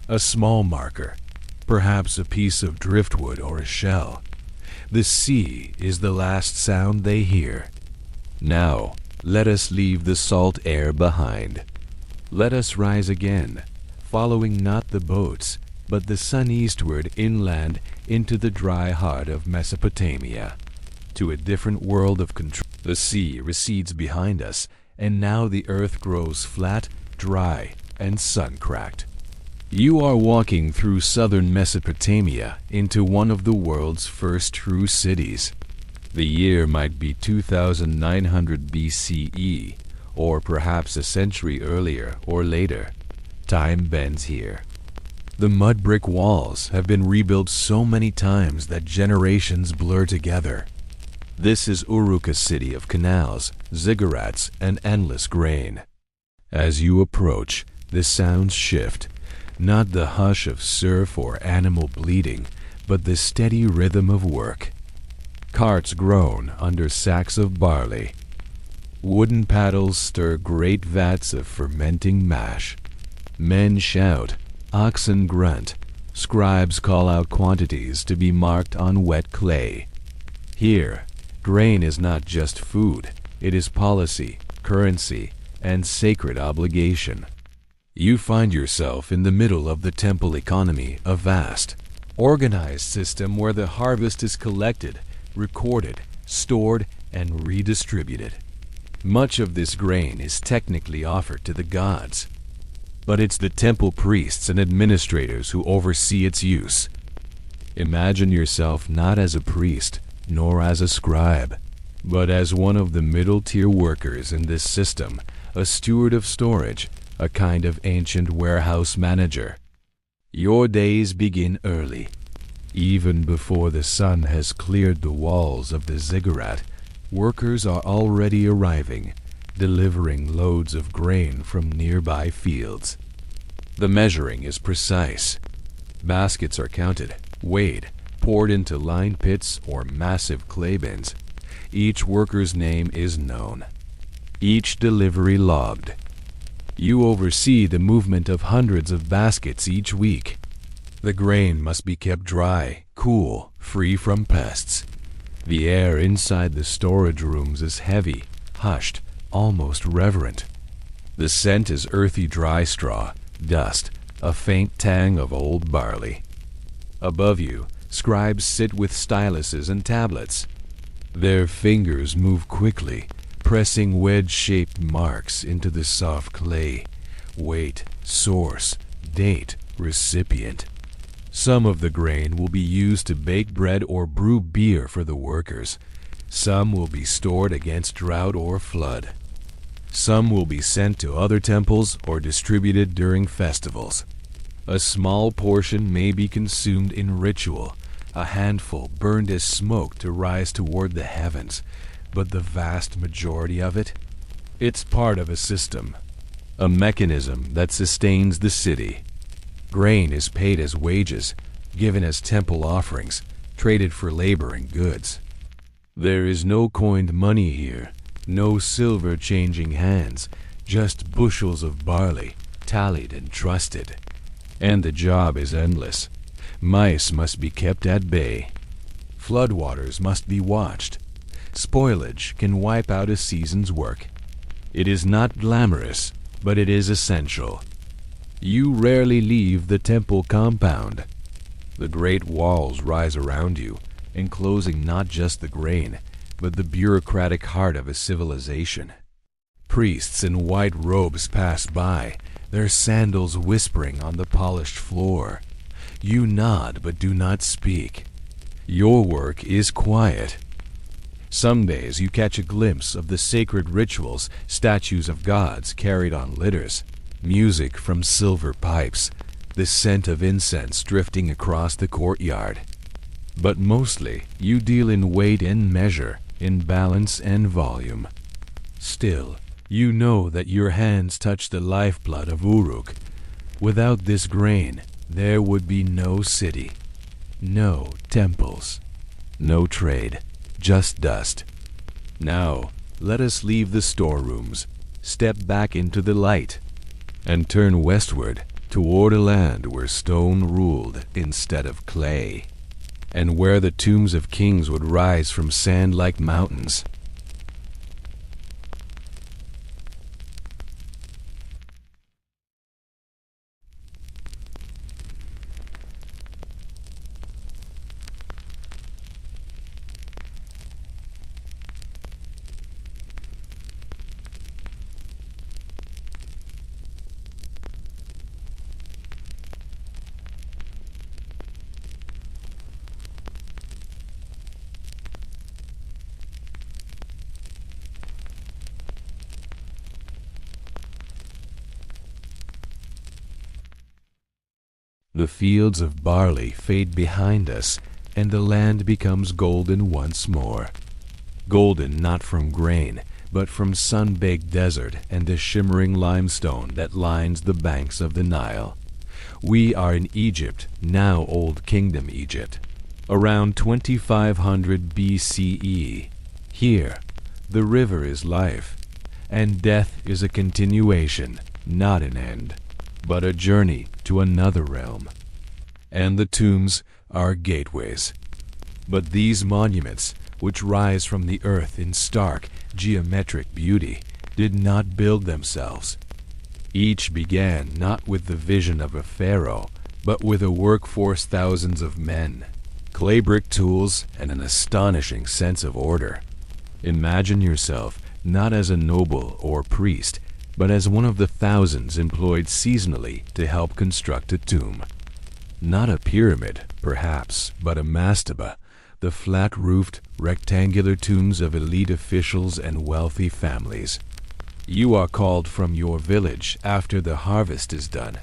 A small marker, perhaps a piece of driftwood or a shell. The sea is the last sound they hear. Now, let us leave the salt air behind. Let us rise again, following not the boats, but the sun eastward inland into the dry heart of Mesopotamia, to a different world of control. The sea recedes behind us, and now the earth grows flat, dry, and sun-cracked. You are walking through southern Mesopotamia into one of the world's first true cities. The year might be 2900 BCE, or perhaps a century earlier or later. Time bends here. The mud brick walls have been rebuilt so many times that generations blur together. This is Uruk's city of canals, ziggurats, and endless grain. As you approach, the sounds shift. Not the hush of surf or animal bleating, but the steady rhythm of work. Carts groan under sacks of barley. Wooden paddles stir great vats of fermenting mash. Men shout, oxen grunt, scribes call out quantities to be marked on wet clay. Here, grain is not just food, it is policy, currency, and sacred obligation. You find yourself in the middle of the temple economy, a vast, organized system where the harvest is collected, recorded, stored, and redistributed. Much of this grain is technically offered to the gods, but it's the temple priests and administrators who oversee its use. Imagine yourself not as a priest, nor as a scribe, but as one of the middle-tier workers in this system, a steward of storage, a kind of ancient warehouse manager. Your days begin early. Even before the sun has cleared the walls of the ziggurat, workers are already arriving, delivering loads of grain from nearby fields. The measuring is precise. Baskets are counted, weighed, poured into lined pits or massive clay bins. Each worker's name is known. Each delivery logged. You oversee the movement of hundreds of baskets each week. The grain must be kept dry, cool, free from pests. The air inside the storage rooms is heavy, hushed, almost reverent. The scent is earthy dry straw, dust, a faint tang of old barley. Above you, scribes sit with styluses and tablets. Their fingers move quickly, pressing wedge-shaped marks into the soft clay. Weight, source, date, recipient. Some of the grain will be used to bake bread or brew beer for the workers. Some will be stored against drought or flood. Some will be sent to other temples or distributed during festivals. A small portion may be consumed in ritual, a handful burned as smoke to rise toward the heavens. But the vast majority of it, it's part of a system, a mechanism that sustains the city. Grain is paid as wages, given as temple offerings, traded for labor and goods. There is no coined money here, no silver changing hands, just bushels of barley, tallied and trusted. And the job is endless. Mice must be kept at bay. Floodwaters must be watched. Spoilage can wipe out a season's work. It is not glamorous, but it is essential. You rarely leave the temple compound. The great walls rise around you, enclosing not just the grain, but the bureaucratic heart of a civilization. Priests in white robes pass by, their sandals whispering on the polished floor. You nod but do not speak. Your work is quiet. Some days you catch a glimpse of the sacred rituals, statues of gods carried on litters, music from silver pipes, the scent of incense drifting across the courtyard. But mostly you deal in weight and measure, in balance and volume. Still, you know that your hands touch the lifeblood of Uruk. Without this grain, there would be no city, no temples, no trade, just dust. Now, let us leave the storerooms, step back into the light, and turn westward toward a land where stone ruled instead of clay, and where the tombs of kings would rise from sand like mountains. The fields of barley fade behind us, and the land becomes golden once more. Golden not from grain, but from sun-baked desert and the shimmering limestone that lines the banks of the Nile. We are in Egypt, now Old Kingdom Egypt, around 2500 BCE. Here, the river is life, and death is a continuation, not an end, but a journey to another realm. And the tombs are gateways. But these monuments, which rise from the earth in stark, geometric beauty, did not build themselves. Each began not with the vision of a pharaoh, but with a workforce thousands of men, clay brick tools, and an astonishing sense of order. Imagine yourself not as a noble or priest, but as one of the thousands employed seasonally to help construct a tomb. Not a pyramid, perhaps, but a mastaba, the flat-roofed, rectangular tombs of elite officials and wealthy families. You are called from your village after the harvest is done.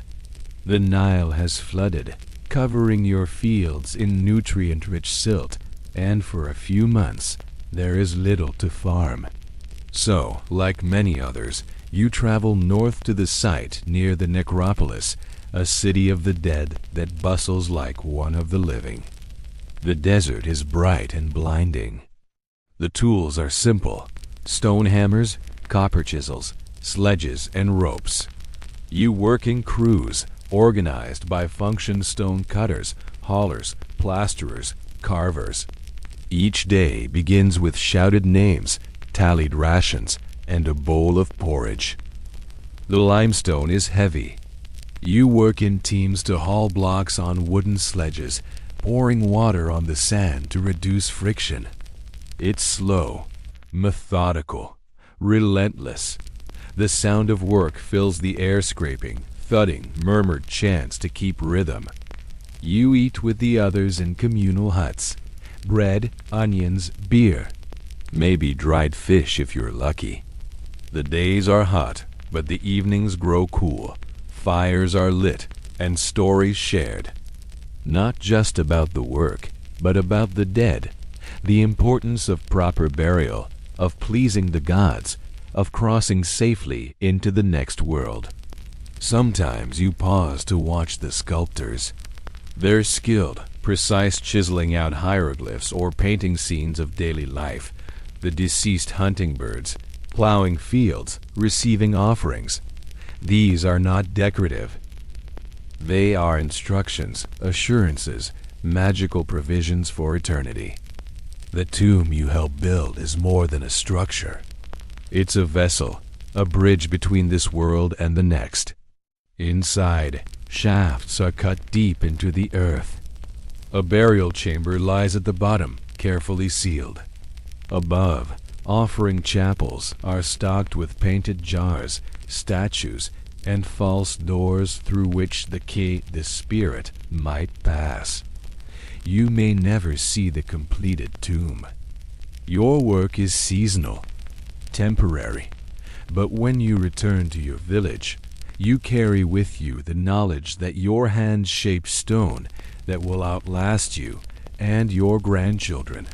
The Nile has flooded, covering your fields in nutrient-rich silt, and for a few months there is little to farm. So, like many others, you travel north to the site near the necropolis, a city of the dead that bustles like one of the living. The desert is bright and blinding. The tools are simple: stone hammers, copper chisels, sledges, and ropes. You work in crews, organized by function stone cutters, haulers, plasterers, carvers. Each day begins with shouted names, tallied rations, and a bowl of porridge. The limestone is heavy. You work in teams to haul blocks on wooden sledges, pouring water on the sand to reduce friction. It's slow, methodical, relentless. The sound of work fills the air, scraping, thudding, murmured chants to keep rhythm. You eat with the others in communal huts. Bread, onions, beer. Maybe dried fish if you're lucky. The days are hot, but the evenings grow cool. Fires are lit, and stories shared. Not just about the work, but about the dead. The importance of proper burial, of pleasing the gods, of crossing safely into the next world. Sometimes you pause to watch the sculptors. They're skilled, precise, chiseling out hieroglyphs or painting scenes of daily life. The deceased hunting birds, plowing fields, receiving offerings. These are not decorative. They are instructions, assurances, magical provisions for eternity. The tomb you help build is more than a structure. It's a vessel, a bridge between this world and the next. Inside, shafts are cut deep into the earth. A burial chamber lies at the bottom, carefully sealed. Above, offering chapels are stocked with painted jars, statues, and false doors through which the spirit might pass. You may never see the completed tomb. Your work is seasonal, temporary, but when you return to your village, you carry with you the knowledge that your hand shaped stone that will outlast you and your grandchildren,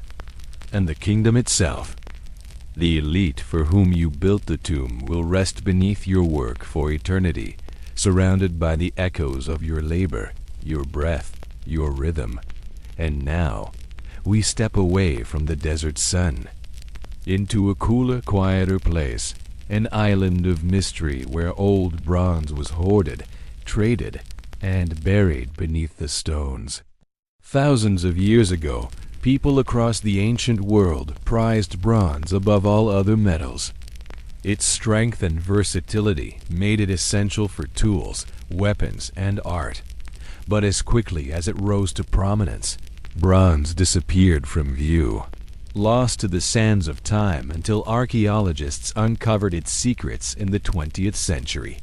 and the kingdom itself. The elite for whom you built the tomb will rest beneath your work for eternity, surrounded by the echoes of your labor, your breath, your rhythm. And now, we step away from the desert sun, into a cooler, quieter place, an island of mystery where old bronze was hoarded, traded, and buried beneath the stones. Thousands of years ago, people across the ancient world prized bronze above all other metals. Its strength and versatility made it essential for tools, weapons, and art. But as quickly as it rose to prominence, bronze disappeared from view, lost to the sands of time until archaeologists uncovered its secrets in the 20th century.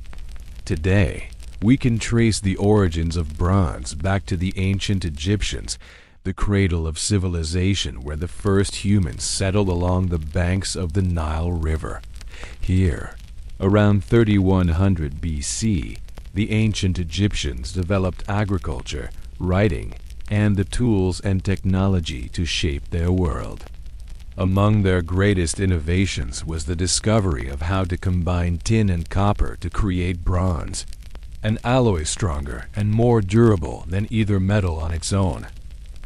Today, we can trace the origins of bronze back to the ancient Egyptians, the cradle of civilization where the first humans settled along the banks of the Nile River. Here, around 3100 BC, the ancient Egyptians developed agriculture, writing, and the tools and technology to shape their world. Among their greatest innovations was the discovery of how to combine tin and copper to create bronze, an alloy stronger and more durable than either metal on its own.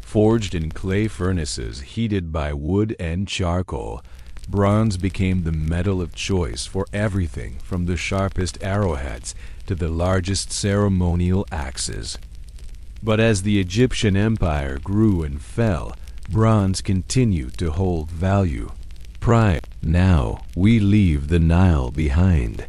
Forged in clay furnaces heated by wood and charcoal, bronze became the metal of choice for everything from the sharpest arrowheads to the largest ceremonial axes. But as the Egyptian Empire grew and fell, bronze continued to hold value. Now we leave the Nile behind.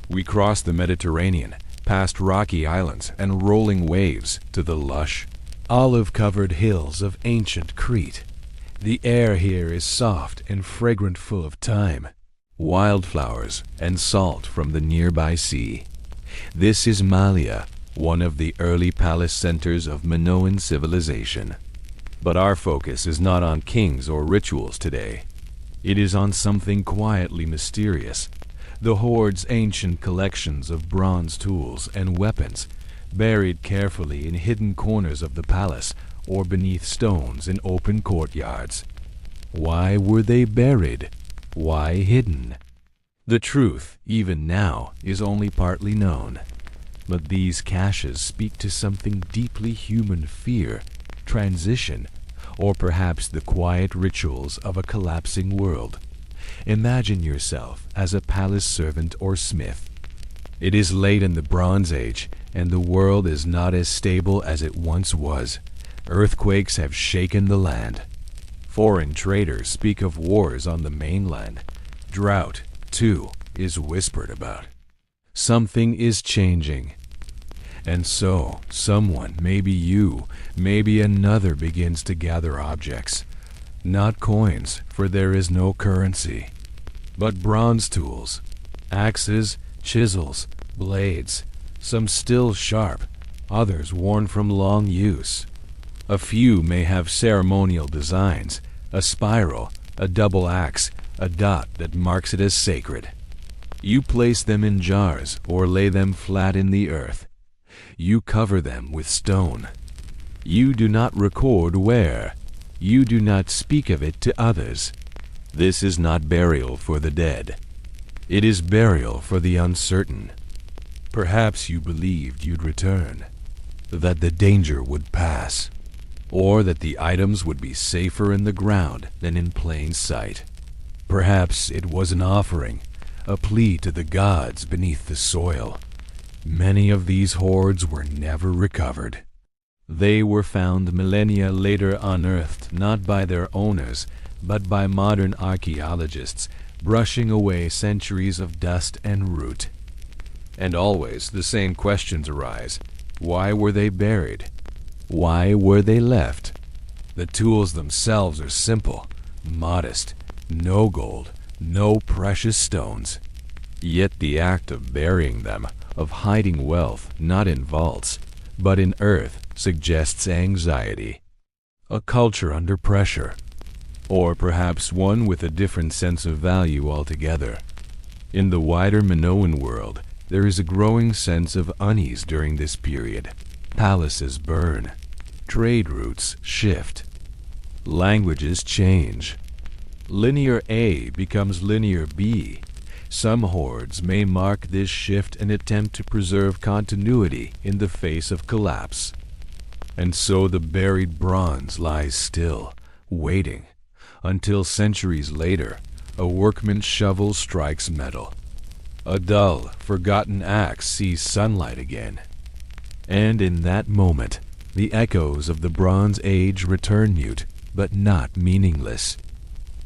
We cross the Mediterranean, past rocky islands and rolling waves to the lush, olive-covered hills of ancient Crete. The air here is soft and fragrant, full of thyme, wildflowers, and salt from the nearby sea. This is Malia, one of the early palace centers of Minoan civilization. But our focus is not on kings or rituals today. It is on something quietly mysterious. The hoard's ancient collections of bronze tools and weapons, buried carefully in hidden corners of the palace or beneath stones in open courtyards. Why were they buried? Why hidden? The truth, even now, is only partly known. But these caches speak to something deeply human: fear, transition, or perhaps the quiet rituals of a collapsing world. Imagine yourself as a palace servant or smith. It is late in the Bronze Age, and the world is not as stable as it once was. Earthquakes have shaken the land. Foreign traders speak of wars on the mainland. Drought, too, is whispered about. Something is changing. And so, someone, maybe you, maybe another, begins to gather objects. Not coins, for there is no currency, but bronze tools, axes, chisels, blades, some still sharp, others worn from long use. A few may have ceremonial designs, a spiral, a double axe, a dot that marks it as sacred. You place them in jars or lay them flat in the earth. You cover them with stone. You do not record where. You do not speak of it to others. This is not burial for the dead. It is burial for the uncertain. Perhaps you believed you'd return, that the danger would pass, or that the items would be safer in the ground than in plain sight. Perhaps it was an offering, a plea to the gods beneath the soil. Many of these hoards were never recovered. They were found millennia later unearthed not by their owners, but by modern archaeologists, brushing away centuries of dust and root. And always the same questions arise. Why were they buried? Why were they left? The tools themselves are simple, modest, no gold, no precious stones. Yet the act of burying them, of hiding wealth not in vaults, but in earth, suggests anxiety. A culture under pressure, or perhaps one with a different sense of value altogether. In the wider Minoan world, there is a growing sense of unease during this period. Palaces burn. Trade routes shift. Languages change. Linear A becomes linear B. Some hordes may mark this shift and attempt to preserve continuity in the face of collapse. And so the buried bronze lies still, waiting, until centuries later, a workman's shovel strikes metal. A dull, forgotten axe sees sunlight again. And in that moment, the echoes of the Bronze Age return mute, but not meaningless.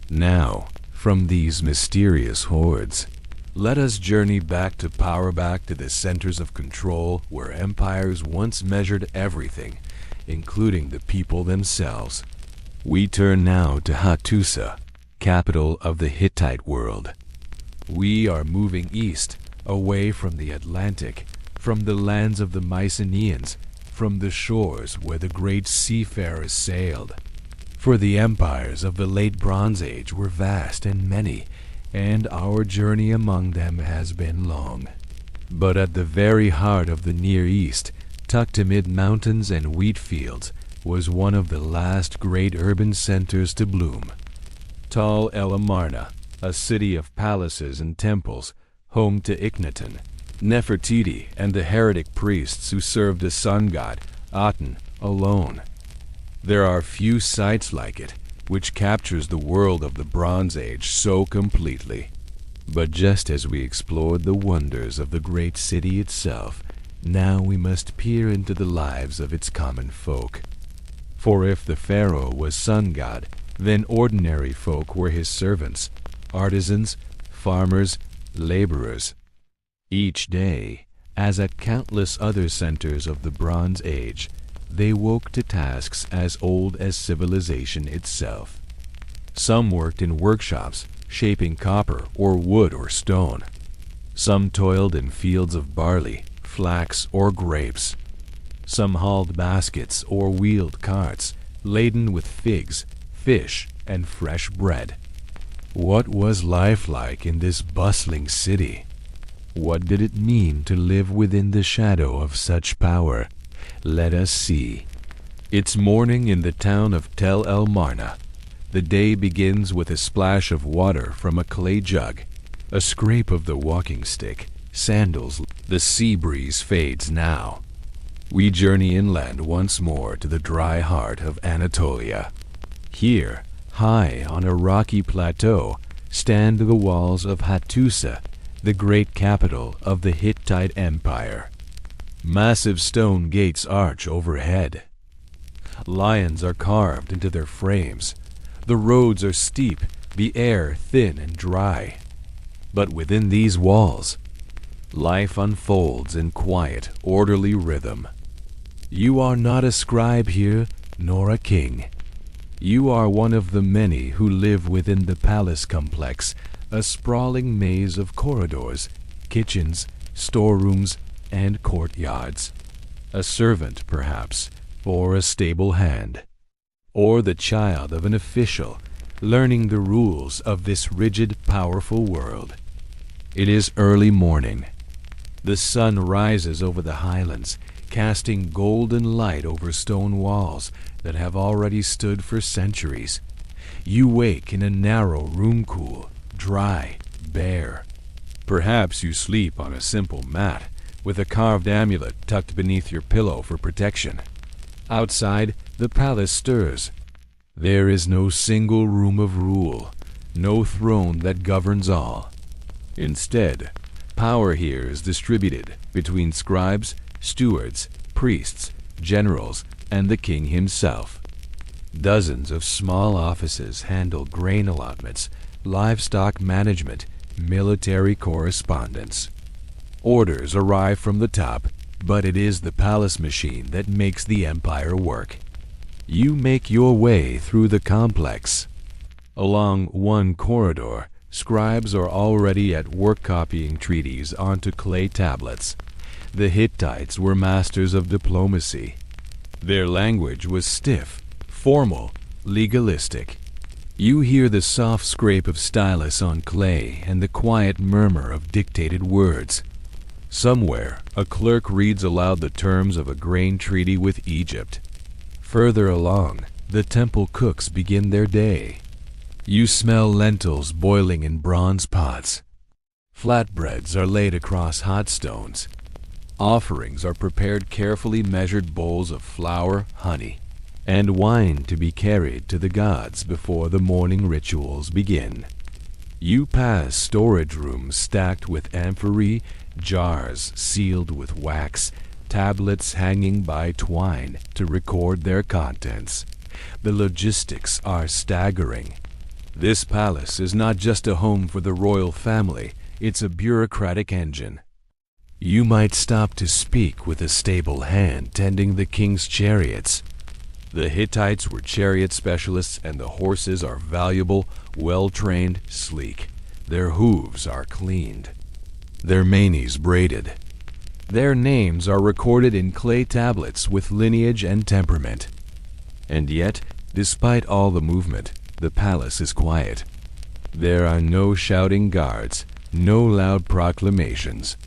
Now, from these mysterious hordes, let us journey back to the centers of control where empires once measured everything, including the people themselves. We turn now to Hattusa, capital of the Hittite world. We are moving east, away from the Atlantic, from the lands of the Mycenaeans, from the shores where the great seafarers sailed. For the empires of the late Bronze Age were vast and many, and our journey among them has been long. But at the very heart of the Near East, tucked amid mountains and wheat fields, was one of the last great urban centers to bloom. Tal el Amarna, a city of palaces and temples, home to Ikhnaton, Nefertiti, and the heretic priests who served the sun god, Aten, alone. There are few sites like it, which captures the world of the Bronze Age so completely. But just as we explored the wonders of the great city itself, now we must peer into the lives of its common folk. For if the pharaoh was sun god, then ordinary folk were his servants, artisans, farmers, laborers. Each day, as at countless other centers of the Bronze Age, they woke to tasks as old as civilization itself. Some worked in workshops, shaping copper or wood or stone. Some toiled in fields of barley, flax, or grapes. Some hauled baskets or wheeled carts, laden with figs, fish, and fresh bread. What was life like in this bustling city? What did it mean to live within the shadow of such power? Let us see. It's morning in the town of Tel El Marna. The day begins with a splash of water from a clay jug, a scrape of the walking stick, sandals. The sea breeze fades now. We journey inland once more to the dry heart of Anatolia. Here, high on a rocky plateau, stand the walls of Hattusa, the great capital of the Hittite Empire. Massive stone gates arch overhead. Lions are carved into their frames. The roads are steep, the air thin and dry. But within these walls, life unfolds in quiet, orderly rhythm. You are not a scribe here, nor a king. You are one of the many who live within the palace complex, a sprawling maze of corridors, kitchens, storerooms, and courtyards. A servant, perhaps, or a stable hand, or the child of an official, learning the rules of this rigid, powerful world. It is early morning. The sun rises over the highlands, casting golden light over stone walls that have already stood for centuries. You wake in a narrow room, cool, dry, bare. Perhaps you sleep on a simple mat, with a carved amulet tucked beneath your pillow for protection. Outside, the palace stirs. There is no single room of rule, no throne that governs all. Instead, power here is distributed between scribes, stewards, priests, generals, and the king himself. Dozens of small offices handle grain allotments, livestock management, military correspondence. Orders arrive from the top, but it is the palace machine that makes the empire work. You make your way through the complex. Along one corridor, scribes are already at work copying treaties onto clay tablets. The Hittites were masters of diplomacy. Their language was stiff, formal, legalistic. You hear the soft scrape of stylus on clay and the quiet murmur of dictated words. Somewhere, a clerk reads aloud the terms of a grain treaty with Egypt. Further along, the temple cooks begin their day. You smell lentils boiling in bronze pots. Flatbreads are laid across hot stones. Offerings are prepared carefully measured bowls of flour, honey, and wine to be carried to the gods before the morning rituals begin. You pass storage rooms stacked with amphorae, jars sealed with wax, tablets hanging by twine to record their contents. The logistics are staggering. This palace is not just a home for the royal family, it's a bureaucratic engine. You might stop to speak with a stable hand tending the king's chariots. The Hittites were chariot specialists, and the horses are valuable, well-trained, sleek. Their hooves are cleaned, their manes braided. Their names are recorded in clay tablets with lineage and temperament. And yet, despite all the movement, the palace is quiet. There are no shouting guards, no loud proclamations.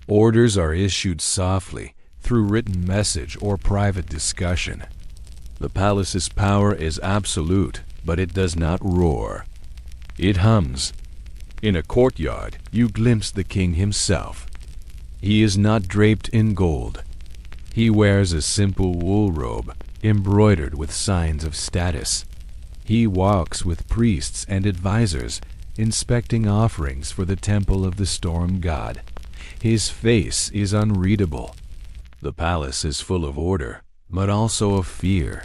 Orders are issued softly, through written message or private discussion. The palace's power is absolute, but it does not roar. It hums. In a courtyard, you glimpse the king himself. He is not draped in gold. He wears a simple wool robe, embroidered with signs of status. He walks with priests and advisors, inspecting offerings for the temple of the storm god. His face is unreadable. The palace is full of order, but also of fear.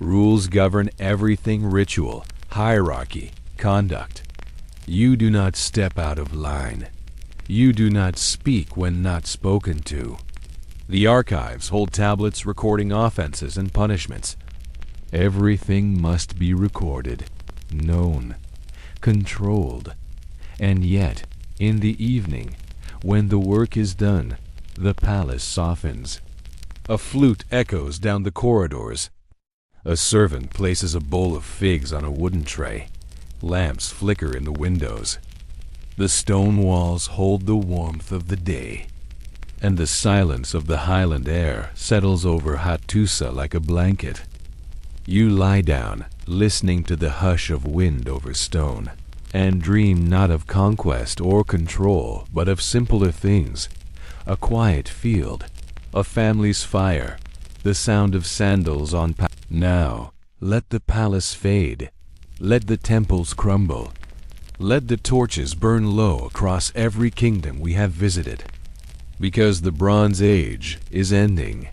Rules govern everything: ritual, hierarchy, conduct. You do not step out of line. You do not speak when not spoken to. The archives hold tablets recording offenses and punishments. Everything must be recorded, known, controlled. And yet, in the evening, when the work is done, the palace softens. A flute echoes down the corridors. A servant places a bowl of figs on a wooden tray. Lamps flicker in the windows. The stone walls hold the warmth of the day, and the silence of the highland air settles over Hattusa like a blanket. You lie down, listening to the hush of wind over stone, and dream not of conquest or control, but of simpler things: a quiet field, a family's fire, the sound of sandals on Now, let the palace fade. Let the temples crumble. Let the torches burn low across every kingdom we have visited. Because the Bronze Age is ending.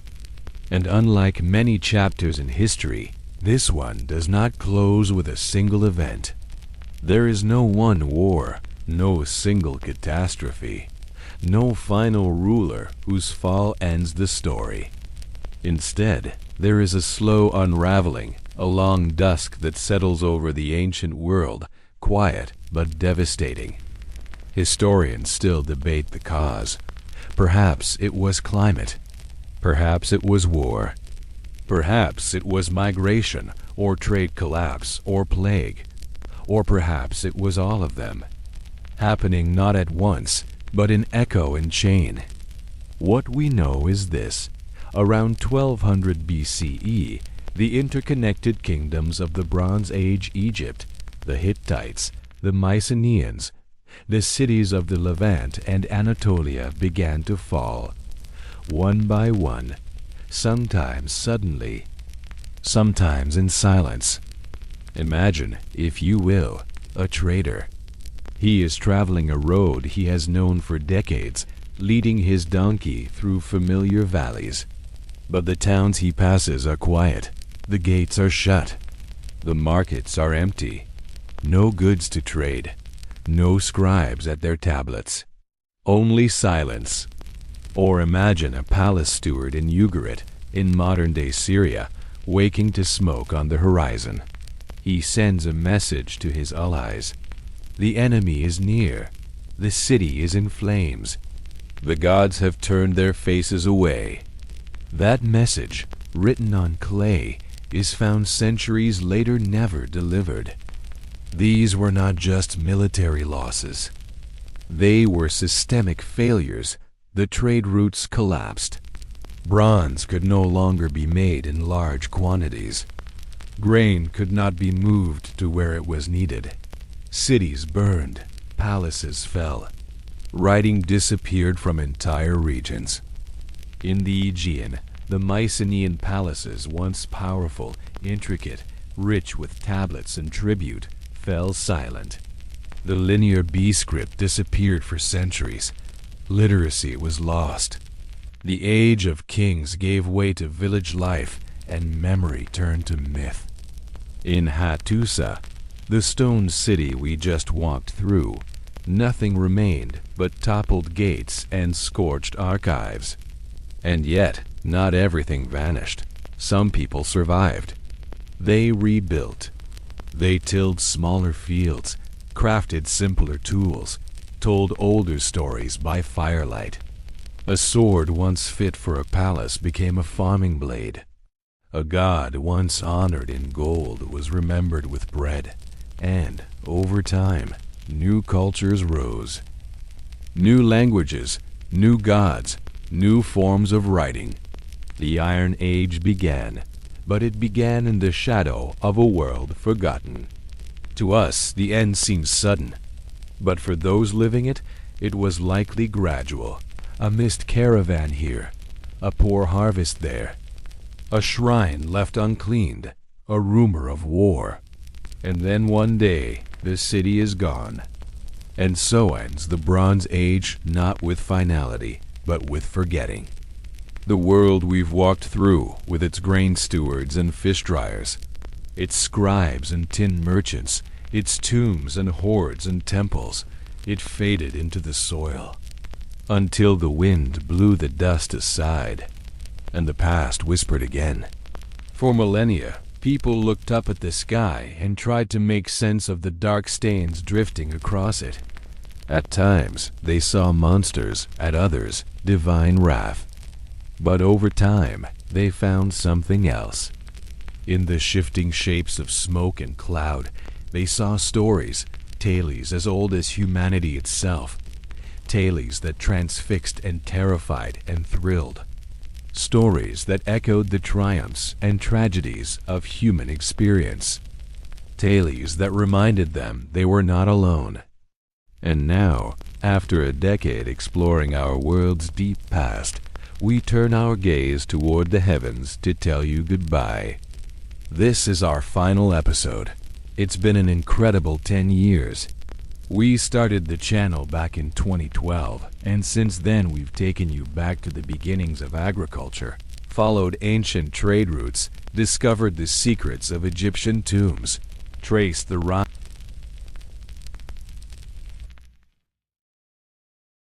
And unlike many chapters in history, this one does not close with a single event. There is no one war, no single catastrophe, no final ruler whose fall ends the story. Instead, there is a slow unraveling, a long dusk that settles over the ancient world, quiet but devastating. Historians still debate the cause. Perhaps it was climate. Perhaps it was war. Perhaps it was migration, or trade collapse, or plague. Or perhaps it was all of them, happening not at once, but in echo and chain. What we know is this: around 1200 BCE, the interconnected kingdoms of the Bronze Age Egypt, the Hittites, the Mycenaeans, the cities of the Levant and Anatolia began to fall, one by one, sometimes suddenly, sometimes in silence. Imagine, if you will, a trader. He is traveling a road he has known for decades, leading his donkey through familiar valleys. But the towns he passes are quiet. The gates are shut. The markets are empty. No goods to trade, no scribes at their tablets, only silence. Or imagine a palace steward in Ugarit, in modern-day Syria, waking to smoke on the horizon. He sends a message to his allies. The enemy is near. The city is in flames. The gods have turned their faces away. That message, written on clay, is found centuries later never delivered. These were not just military losses. They were systemic failures. The trade routes collapsed. Bronze could no longer be made in large quantities. Grain could not be moved to where it was needed. Cities burned. Palaces fell. Writing disappeared from entire regions. In the Aegean, the Mycenaean palaces, once powerful, intricate, rich with tablets and tribute, fell silent. The linear B script disappeared for centuries. Literacy was lost. The age of kings gave way to village life, and memory turned to myth. In Hattusa, the stone city we just walked through, nothing remained but toppled gates and scorched archives. And yet, not everything vanished. Some people survived. They rebuilt. They tilled smaller fields, crafted simpler tools, told older stories by firelight. A sword once fit for a palace became a farming blade. A god once honored in gold was remembered with bread. And, over time, new cultures rose. New languages, new gods, new forms of writing. The Iron Age began, but it began in the shadow of a world forgotten. To us, the end seems sudden, but for those living it, it was likely gradual. A missed caravan here, a poor harvest there, a shrine left uncleaned, a rumor of war. And then one day, the city is gone. And so ends the Bronze Age, not with finality, but with forgetting. The world we've walked through, with its grain stewards and fish dryers, its scribes and tin merchants, its tombs and hoards and temples, it faded into the soil, until the wind blew the dust aside, and the past whispered again. For millennia, people looked up at the sky and tried to make sense of the dark stains drifting across it. At times, they saw monsters, at others, divine wrath. But over time, they found something else. In the shifting shapes of smoke and cloud, they saw stories, tales as old as humanity itself, tales that transfixed and terrified and thrilled, stories that echoed the triumphs and tragedies of human experience, tales that reminded them they were not alone. And now, after a decade exploring our world's deep past, we turn our gaze toward the heavens to tell you goodbye. This is our final episode. It's been an incredible 10 years. We started the channel back in 2012, and since then we've taken you back to the beginnings of agriculture, followed ancient trade routes, discovered the secrets of Egyptian tombs, traced the rise